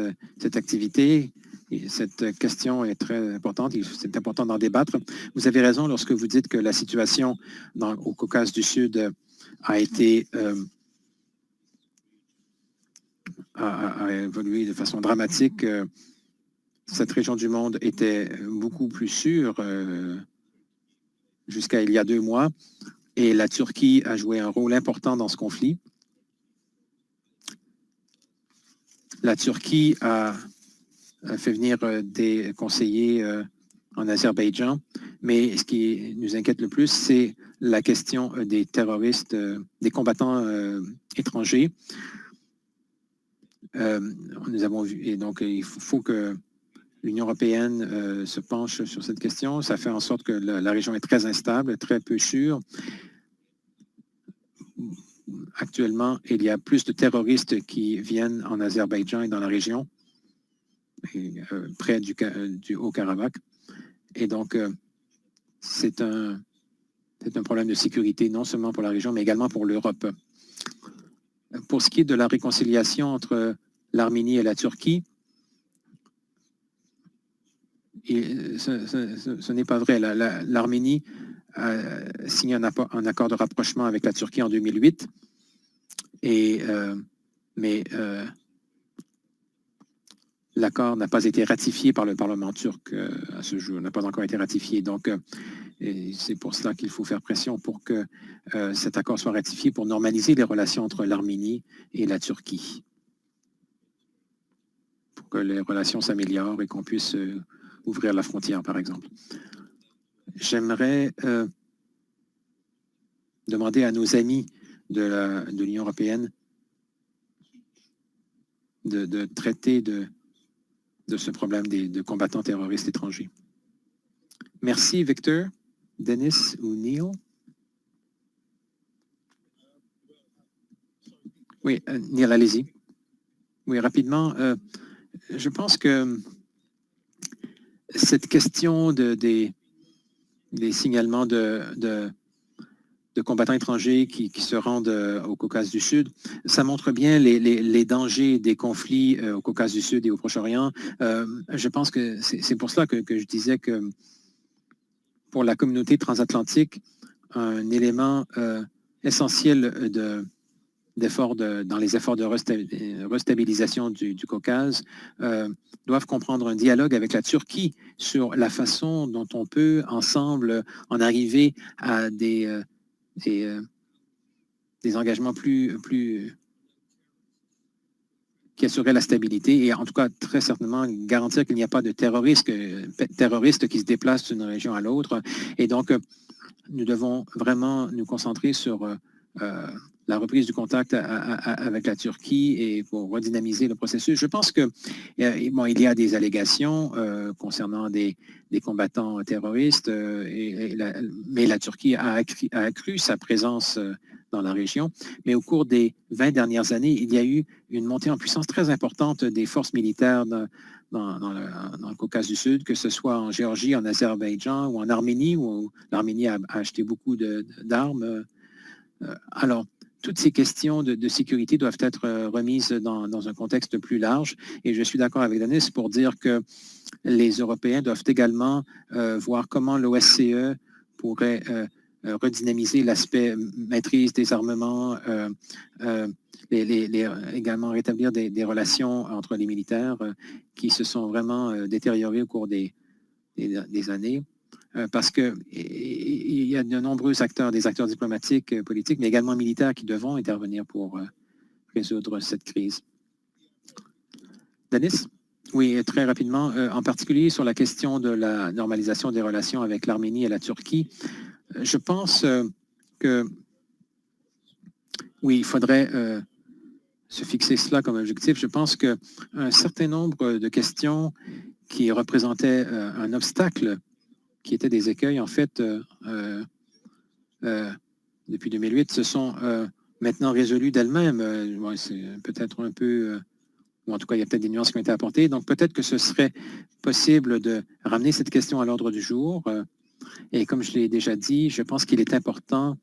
activité. Et cette question est très importante. C'est important d'en débattre. Vous avez raison lorsque vous dites que la situation au Caucase du Sud a évolué de façon dramatique. Cette région du monde était beaucoup plus sûre jusqu'à il y a 2 mois. Et la Turquie a joué un rôle important dans ce conflit. La Turquie a fait venir des conseillers en Azerbaïdjan, mais ce qui nous inquiète le plus, c'est la question des terroristes, des combattants étrangers. Nous avons vu, et donc il faut que l'Union européenne se penche sur cette question. Ça fait en sorte que la région est très instable, très peu sûre. Actuellement, il y a plus de terroristes qui viennent en Azerbaïdjan et dans la région, près du Haut-Karabakh. Et donc, c'est un problème de sécurité, non seulement pour la région, mais également pour l'Europe. Pour ce qui est de la réconciliation entre l'Arménie et la Turquie, ce n'est pas vrai. L'Arménie a signé un accord de rapprochement avec la Turquie en 2008, mais l'accord n'a pas été ratifié par le Parlement turc à ce jour, n'a pas encore été ratifié. Donc, c'est pour cela qu'il faut faire pression pour que cet accord soit ratifié pour normaliser les relations entre l'Arménie et la Turquie, pour que les relations s'améliorent et qu'on puisse ouvrir la frontière, par exemple. J'aimerais demander à nos amis de l'Union européenne de traiter de ce problème de combattants terroristes étrangers. Merci, Victor. Dennis ou Neil? Oui, Neil, allez-y. Oui, rapidement. Je pense que cette question des signalements de combattants étrangers qui se rendent au Caucase du Sud, ça montre bien les dangers des conflits au Caucase du Sud et au Proche-Orient. Je pense que c'est pour cela que je disais que pour la communauté transatlantique, un élément essentiel dans les efforts de restabilisation du Caucase doivent comprendre un dialogue avec la Turquie sur la façon dont on peut ensemble en arriver à des engagements plus qui assurerait la stabilité et en tout cas très certainement garantir qu'il n'y a pas de terroristes qui se déplacent d'une région à l'autre. Et donc, nous devons vraiment nous concentrer sur la reprise du contact avec la Turquie et pour redynamiser le processus. Je pense que bon, il y a des allégations concernant des combattants terroristes, mais la Turquie a accru sa présence dans la région. Mais au cours des 20 dernières années, il y a eu une montée en puissance très importante des forces militaires dans le Caucase du Sud, que ce soit en Géorgie, en Azerbaïdjan ou en Arménie, où l'Arménie a acheté beaucoup d'armes. Alors, toutes ces questions de sécurité doivent être remises dans un contexte plus large. Et je suis d'accord avec Denis pour dire que les Européens doivent également voir comment l'OSCE pourrait redynamiser l'aspect maîtrise des armements, également rétablir des relations entre les militaires qui se sont vraiment détériorées au cours des années. Parce qu'il y a de nombreux acteurs, des acteurs diplomatiques, politiques, mais également militaires qui devront intervenir pour résoudre cette crise. Denis? Oui, très rapidement, en particulier sur la question de la normalisation des relations avec l'Arménie et la Turquie. Je pense que, oui, il faudrait se fixer cela comme objectif. Je pense qu'un certain nombre de questions qui représentaient un obstacle, qui étaient des écueils, en fait, depuis 2008, se sont maintenant résolus d'elles-mêmes. Ouais, c'est peut-être un peu... ou en tout cas, il y a peut-être des nuances qui ont été apportées. Donc, peut-être que ce serait possible de ramener cette question à l'ordre du jour. Et comme je l'ai déjà dit, je pense qu'il est important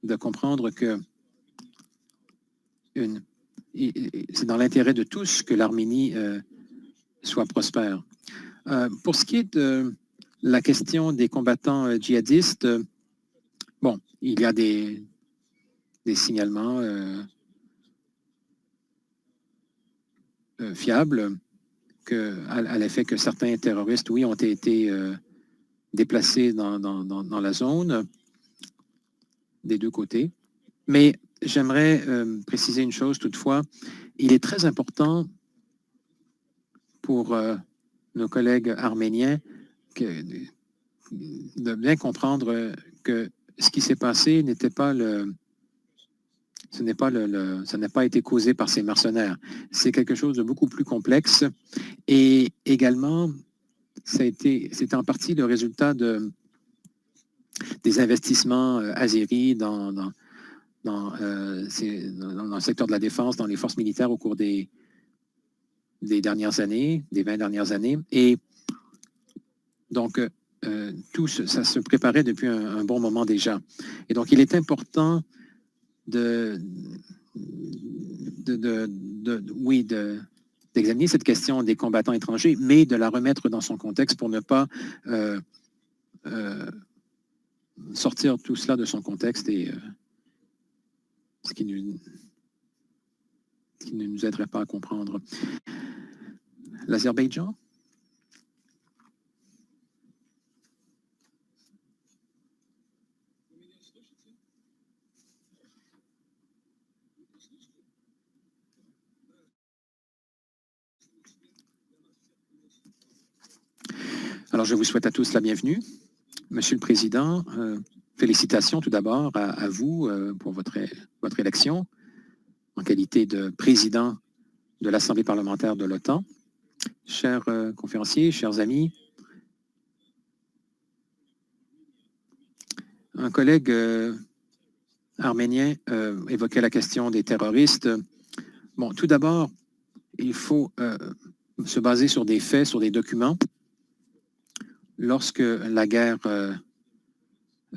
de comprendre que c'est dans l'intérêt de tous que l'Arménie soit prospère. Pour ce qui est de la question des combattants djihadistes, bon, il y a des signalements fiables à l'effet que certains terroristes, oui, ont été déplacés dans la zone des deux côtés. Mais j'aimerais préciser une chose toutefois. Il est très important pour nos collègues arméniens de bien comprendre que ce qui s'est passé n'était pas ça n'a pas été causé par ces mercenaires. C'est quelque chose de beaucoup plus complexe et également, c'était en partie le résultat des investissements azéris dans le secteur de la défense, dans les forces militaires au cours des dernières années, des 20 dernières années. Et donc, tout ça se préparait depuis un bon moment déjà. Et donc, il est important d'examiner cette question des combattants étrangers, mais de la remettre dans son contexte pour ne pas sortir tout cela de son contexte et ce qui ne nous aiderait pas à comprendre. L'Azerbaïdjan? Alors, je vous souhaite à tous la bienvenue. Monsieur le Président, félicitations tout d'abord à vous pour votre élection en qualité de président de l'Assemblée parlementaire de l'OTAN. Chers conférenciers, chers amis, un collègue arménien évoquait la question des terroristes. Bon, tout d'abord, il faut se baser sur des faits, sur des documents. Lorsque la guerre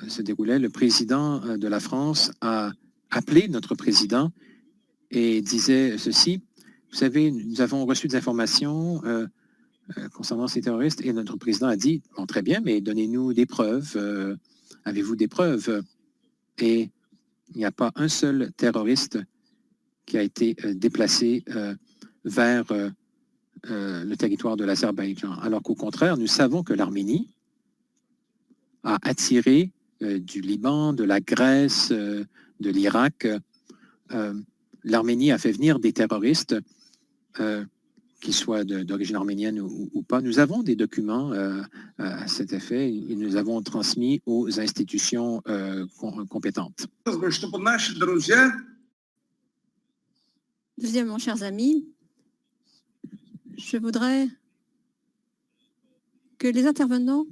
se déroulait, le président de la France a appelé notre président et disait ceci: vous savez, nous avons reçu des informations concernant ces terroristes et notre président a dit, bon, très bien, mais donnez-nous des preuves. Avez-vous des preuves? Et il n'y a pas un seul terroriste qui a été déplacé vers le territoire de l'Azerbaïdjan. Alors qu'au contraire, nous savons que l'Arménie a attiré du Liban, de la Grèce, de l'Irak, l'Arménie a fait venir des terroristes, qu'ils soient d'origine arménienne ou pas. Nous avons des documents à cet effet et nous avons transmis aux institutions compétentes. Deuxièmement, chers amis, je voudrais que les intervenants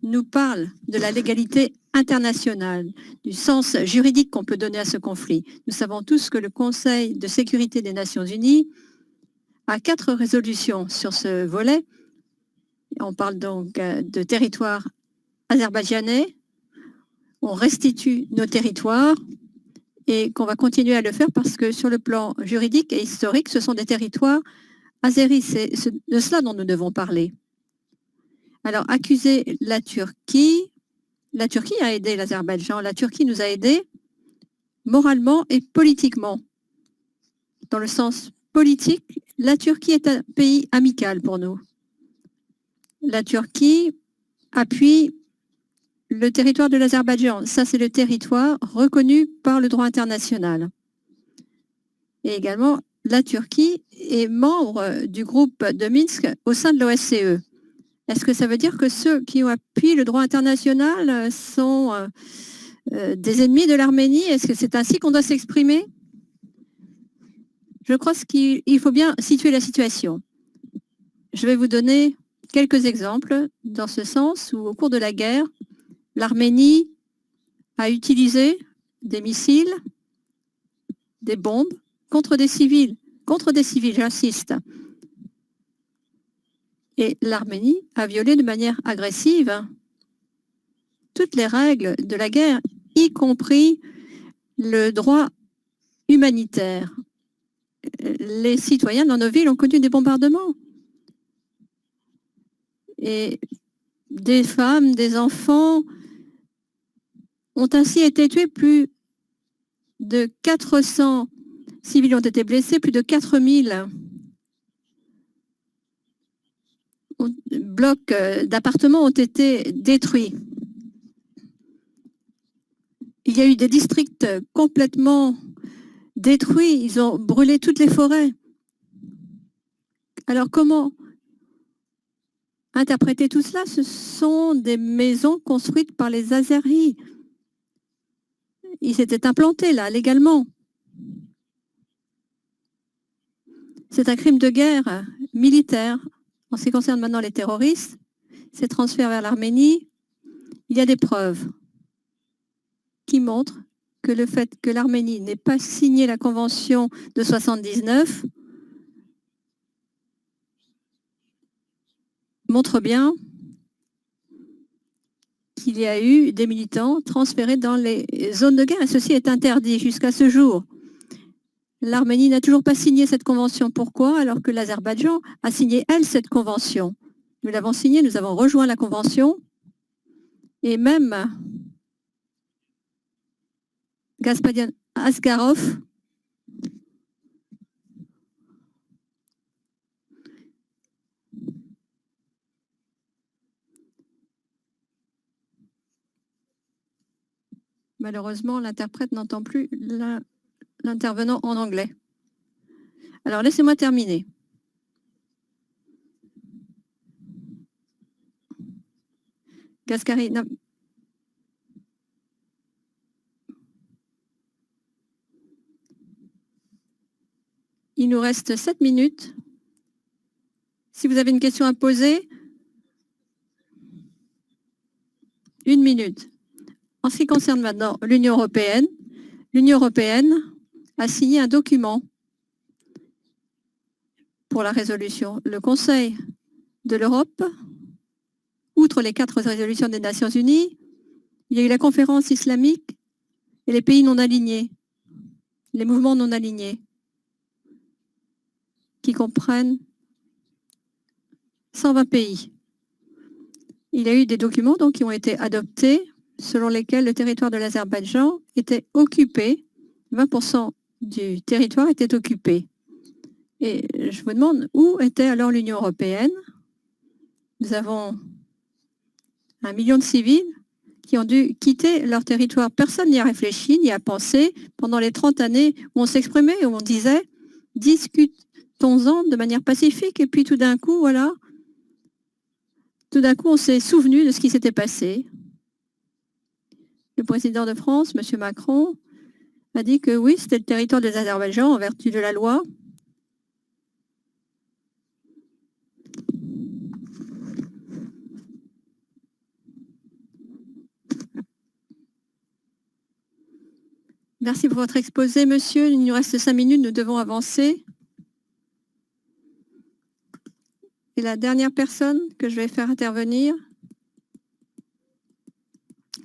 nous parlent de la légalité internationale, du sens juridique qu'on peut donner à ce conflit. Nous savons tous que le Conseil de sécurité des Nations Unies a 4 résolutions sur ce volet. On parle donc de territoire azerbaïdjanais. On restitue nos territoires et qu'on va continuer à le faire parce que sur le plan juridique et historique, ce sont des territoires azéris. C'est de cela dont nous devons parler. Alors, accuser la Turquie a aidé l'Azerbaïdjan, la Turquie nous a aidés moralement et politiquement. Dans le sens politique, la Turquie est un pays amical pour nous. La Turquie appuie le territoire de l'Azerbaïdjan. Ça, c'est le territoire reconnu par le droit international. Et également, la Turquie est membre du groupe de Minsk au sein de l'OSCE. Est-ce que ça veut dire que ceux qui ont appuyé le droit international sont des ennemis de l'Arménie? Est-ce que c'est ainsi qu'on doit s'exprimer? Je crois qu'il faut bien situer la situation. Je vais vous donner quelques exemples dans ce sens où, au cours de la guerre, l'Arménie a utilisé des missiles, des bombes contre des civils, j'insiste. Et l'Arménie a violé de manière agressive toutes les règles de la guerre, y compris le droit humanitaire. Les citoyens dans nos villes ont connu des bombardements. Et des femmes, des enfants ont ainsi été tués. Plus de 400 civils ont été blessés, plus de 4000 blocs d'appartements ont été détruits. Il y a eu des districts complètement détruits, ils ont brûlé toutes les forêts. Alors comment interpréter tout cela? Ce sont des maisons construites par les Azéris. Ils s'étaient implantés là, légalement. C'est un crime de guerre militaire. En ce qui concerne maintenant les terroristes, ces transferts vers l'Arménie, il y a des preuves qui montrent que le fait que l'Arménie n'ait pas signé la Convention de 1979 montre bien qu'il y a eu des militants transférés dans les zones de guerre et ceci est interdit jusqu'à ce jour. L'Arménie n'a toujours pas signé cette convention. Pourquoi? Alors que l'Azerbaïdjan a signé, elle, cette convention. Nous l'avons signée, nous avons rejoint la convention et même Gasparian Asgarov malheureusement, l'interprète n'entend plus l'intervenant en anglais. Alors, laissez-moi terminer. Gaspari, il nous reste 7 minutes. Si vous avez une question à poser, 1 minute. En ce qui concerne maintenant l'Union européenne a signé un document pour la résolution. Le Conseil de l'Europe, outre les 4 résolutions des Nations Unies, il y a eu la conférence islamique et les pays non alignés, les mouvements non alignés, qui comprennent 120 pays. Il y a eu des documents donc, qui ont été adoptés selon lesquels le territoire de l'Azerbaïdjan était occupé, 20% du territoire était occupé. Et je vous demande où était alors l'Union européenne? Nous avons 1 million de civils qui ont dû quitter leur territoire. Personne n'y a réfléchi, n'y a pensé pendant les 30 années où on s'exprimait, où on disait « discutons-en de manière pacifique » et puis tout d'un coup, voilà, tout d'un coup, on s'est souvenu de ce qui s'était passé. Le président de France, M. Macron, a dit que oui, c'était le territoire des Azerbaïdjans en vertu de la loi. Merci pour votre exposé, monsieur. Il nous reste 5 minutes, nous devons avancer. Et la dernière personne que je vais faire intervenir,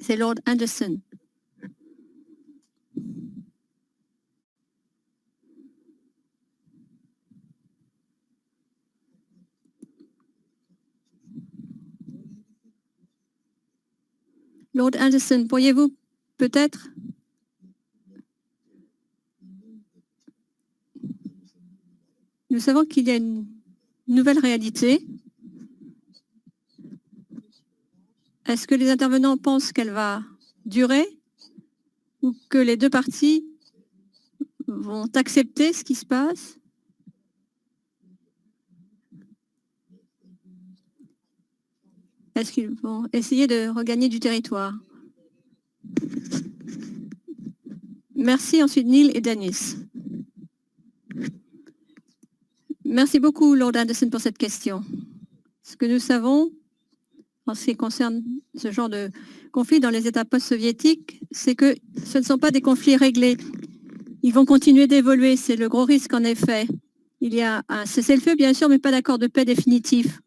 c'est Lord Anderson. Lord Anderson, pourriez-vous peut-être Nous savons qu'il y a une nouvelle réalité. Est-ce que les intervenants pensent qu'elle va durer ou que les deux parties vont accepter ce qui se passe? Est-ce qu'ils vont essayer de regagner du territoire? Merci. Ensuite, Neil et Dennis. Merci beaucoup, Lord Anderson, pour cette question. Ce que nous savons, en ce qui concerne ce genre de conflit dans les États post-soviétiques, c'est que ce ne sont pas des conflits réglés. Ils vont continuer d'évoluer. C'est le gros risque, en effet. Il y a un cessez-le-feu, bien sûr, mais pas d'accord de paix définitif.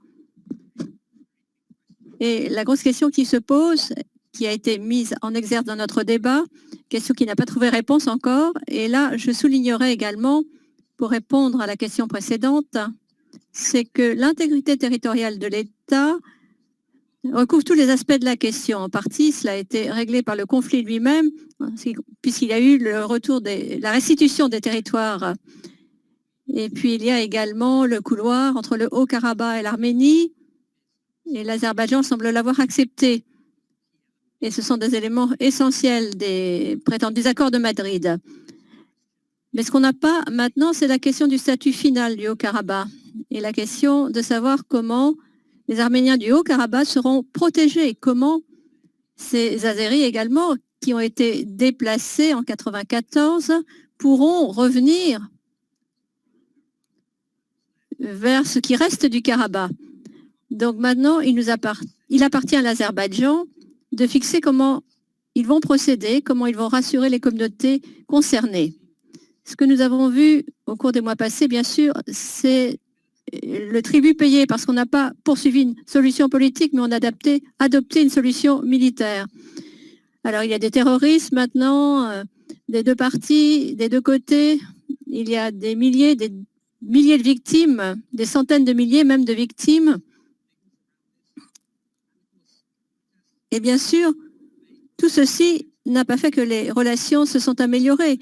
Et la grosse question qui se pose, qui a été mise en exergue dans notre débat, question qui n'a pas trouvé réponse encore, et là, je soulignerai également, pour répondre à la question précédente, c'est que l'intégrité territoriale de l'État recouvre tous les aspects de la question. En partie, cela a été réglé par le conflit lui-même, puisqu'il y a eu le retour la restitution des territoires. Et puis, il y a également le couloir entre le Haut-Karabakh et l'Arménie, et l'Azerbaïdjan semble l'avoir accepté. Et ce sont des éléments essentiels des prétendus accords de Madrid. Mais ce qu'on n'a pas maintenant, c'est la question du statut final du Haut-Karabakh et la question de savoir comment les Arméniens du Haut-Karabakh seront protégés, comment ces Azéris également, qui ont été déplacés en 1994, pourront revenir vers ce qui reste du Karabakh. Donc maintenant, il appartient à l'Azerbaïdjan de fixer comment ils vont procéder, comment ils vont rassurer les communautés concernées. Ce que nous avons vu au cours des mois passés, bien sûr, c'est le tribut payé parce qu'on n'a pas poursuivi une solution politique, mais on a adopté une solution militaire. Alors, il y a des terroristes maintenant, des deux parties, des deux côtés. Il y a des milliers de victimes, des centaines de milliers même de victimes. Et bien sûr, tout ceci n'a pas fait que les relations se sont améliorées.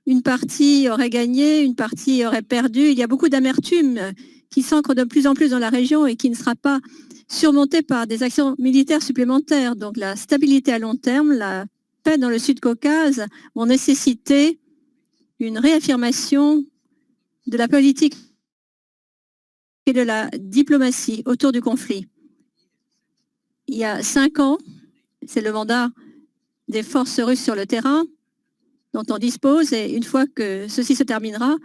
Une partie aurait gagné, une partie aurait perdu. Il y a beaucoup d'amertume qui s'ancre de plus en plus dans la région et qui ne sera pas surmontée par des actions militaires supplémentaires. Donc la stabilité à long terme, la paix dans le Sud-Caucase vont nécessiter une réaffirmation de la politique et de la diplomatie autour du conflit. Il y a 5 ans, c'est le mandat des forces russes sur le terrain dont on dispose, et une fois que ceci se terminera,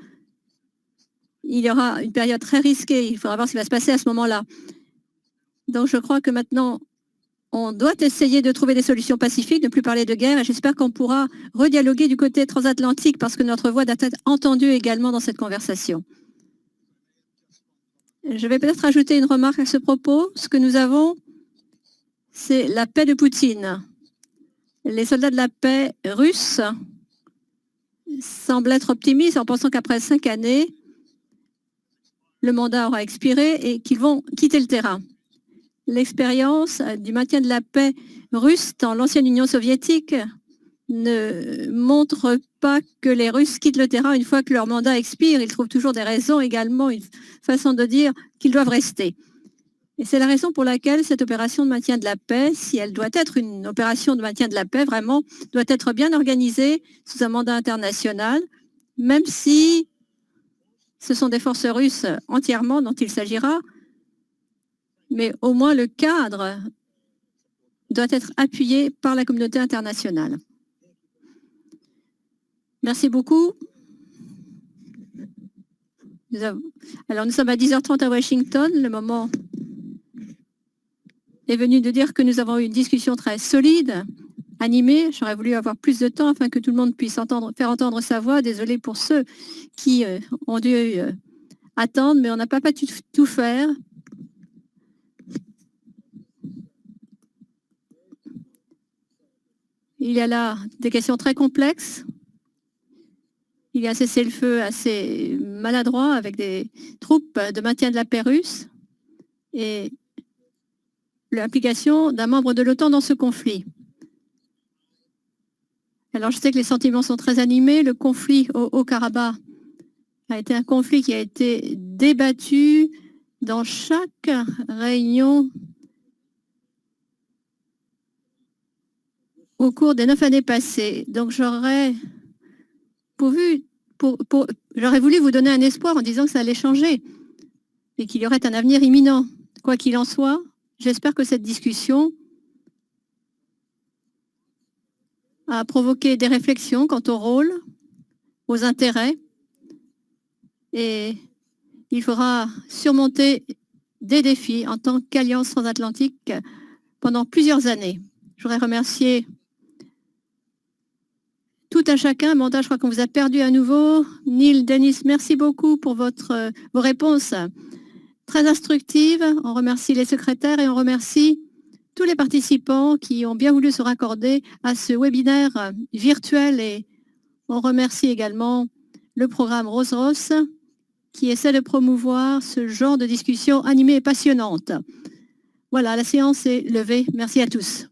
il y aura une période très risquée. Il faudra voir ce qui va se passer à ce moment-là. Donc je crois que maintenant, on doit essayer de trouver des solutions pacifiques, ne plus parler de guerre, et j'espère qu'on pourra redialoguer du côté transatlantique parce que notre voix doit être entendue également dans cette conversation. Je vais peut-être ajouter une remarque à ce propos. Ce que nous avons, c'est la paix de Poutine. Les soldats de la paix russes semblent être optimistes en pensant qu'après 5 années, le mandat aura expiré et qu'ils vont quitter le terrain. L'expérience du maintien de la paix russe dans l'ancienne Union soviétique ne montre pas que les Russes quittent le terrain une fois que leur mandat expire. Ils trouvent toujours des raisons, également une façon de dire qu'ils doivent rester. Et c'est la raison pour laquelle cette opération de maintien de la paix, si elle doit être une opération de maintien de la paix, vraiment, doit être bien organisée sous un mandat international, même si ce sont des forces russes entièrement dont il s'agira, mais au moins le cadre doit être appuyé par la communauté internationale. Merci beaucoup. Alors, nous sommes à 10h30 à Washington. Le moment est venu de dire que nous avons eu une discussion très solide, animée. J'aurais voulu avoir plus de temps afin que tout le monde puisse faire entendre sa voix. Désolée pour ceux qui ont dû attendre, mais on n'a pas pu tout faire. Il y a là des questions très complexes. Il y a un cessez-le-feu assez maladroit avec des troupes de maintien de la paix russe et l'implication d'un membre de l'OTAN dans ce conflit. Alors, je sais que les sentiments sont très animés. Le conflit au Haut-Karabakh a été un conflit qui a été débattu dans chaque réunion au cours des 9 années passées. Donc, j'aurais voulu vous donner un espoir en disant que ça allait changer et qu'il y aurait un avenir imminent. Quoi qu'il en soit, j'espère que cette discussion a provoqué des réflexions quant au rôle, aux intérêts, et il faudra surmonter des défis en tant qu'alliance transatlantique pendant plusieurs années. Je voudrais remercier tout un chacun. Amanda, je crois qu'on vous a perdu à nouveau. Neil, Denis, merci beaucoup pour vos réponses très instructives. On remercie les secrétaires et on remercie tous les participants qui ont bien voulu se raccorder à ce webinaire virtuel. Et on remercie également le programme Rose-Ross qui essaie de promouvoir ce genre de discussion animée et passionnante. Voilà, la séance est levée. Merci à tous.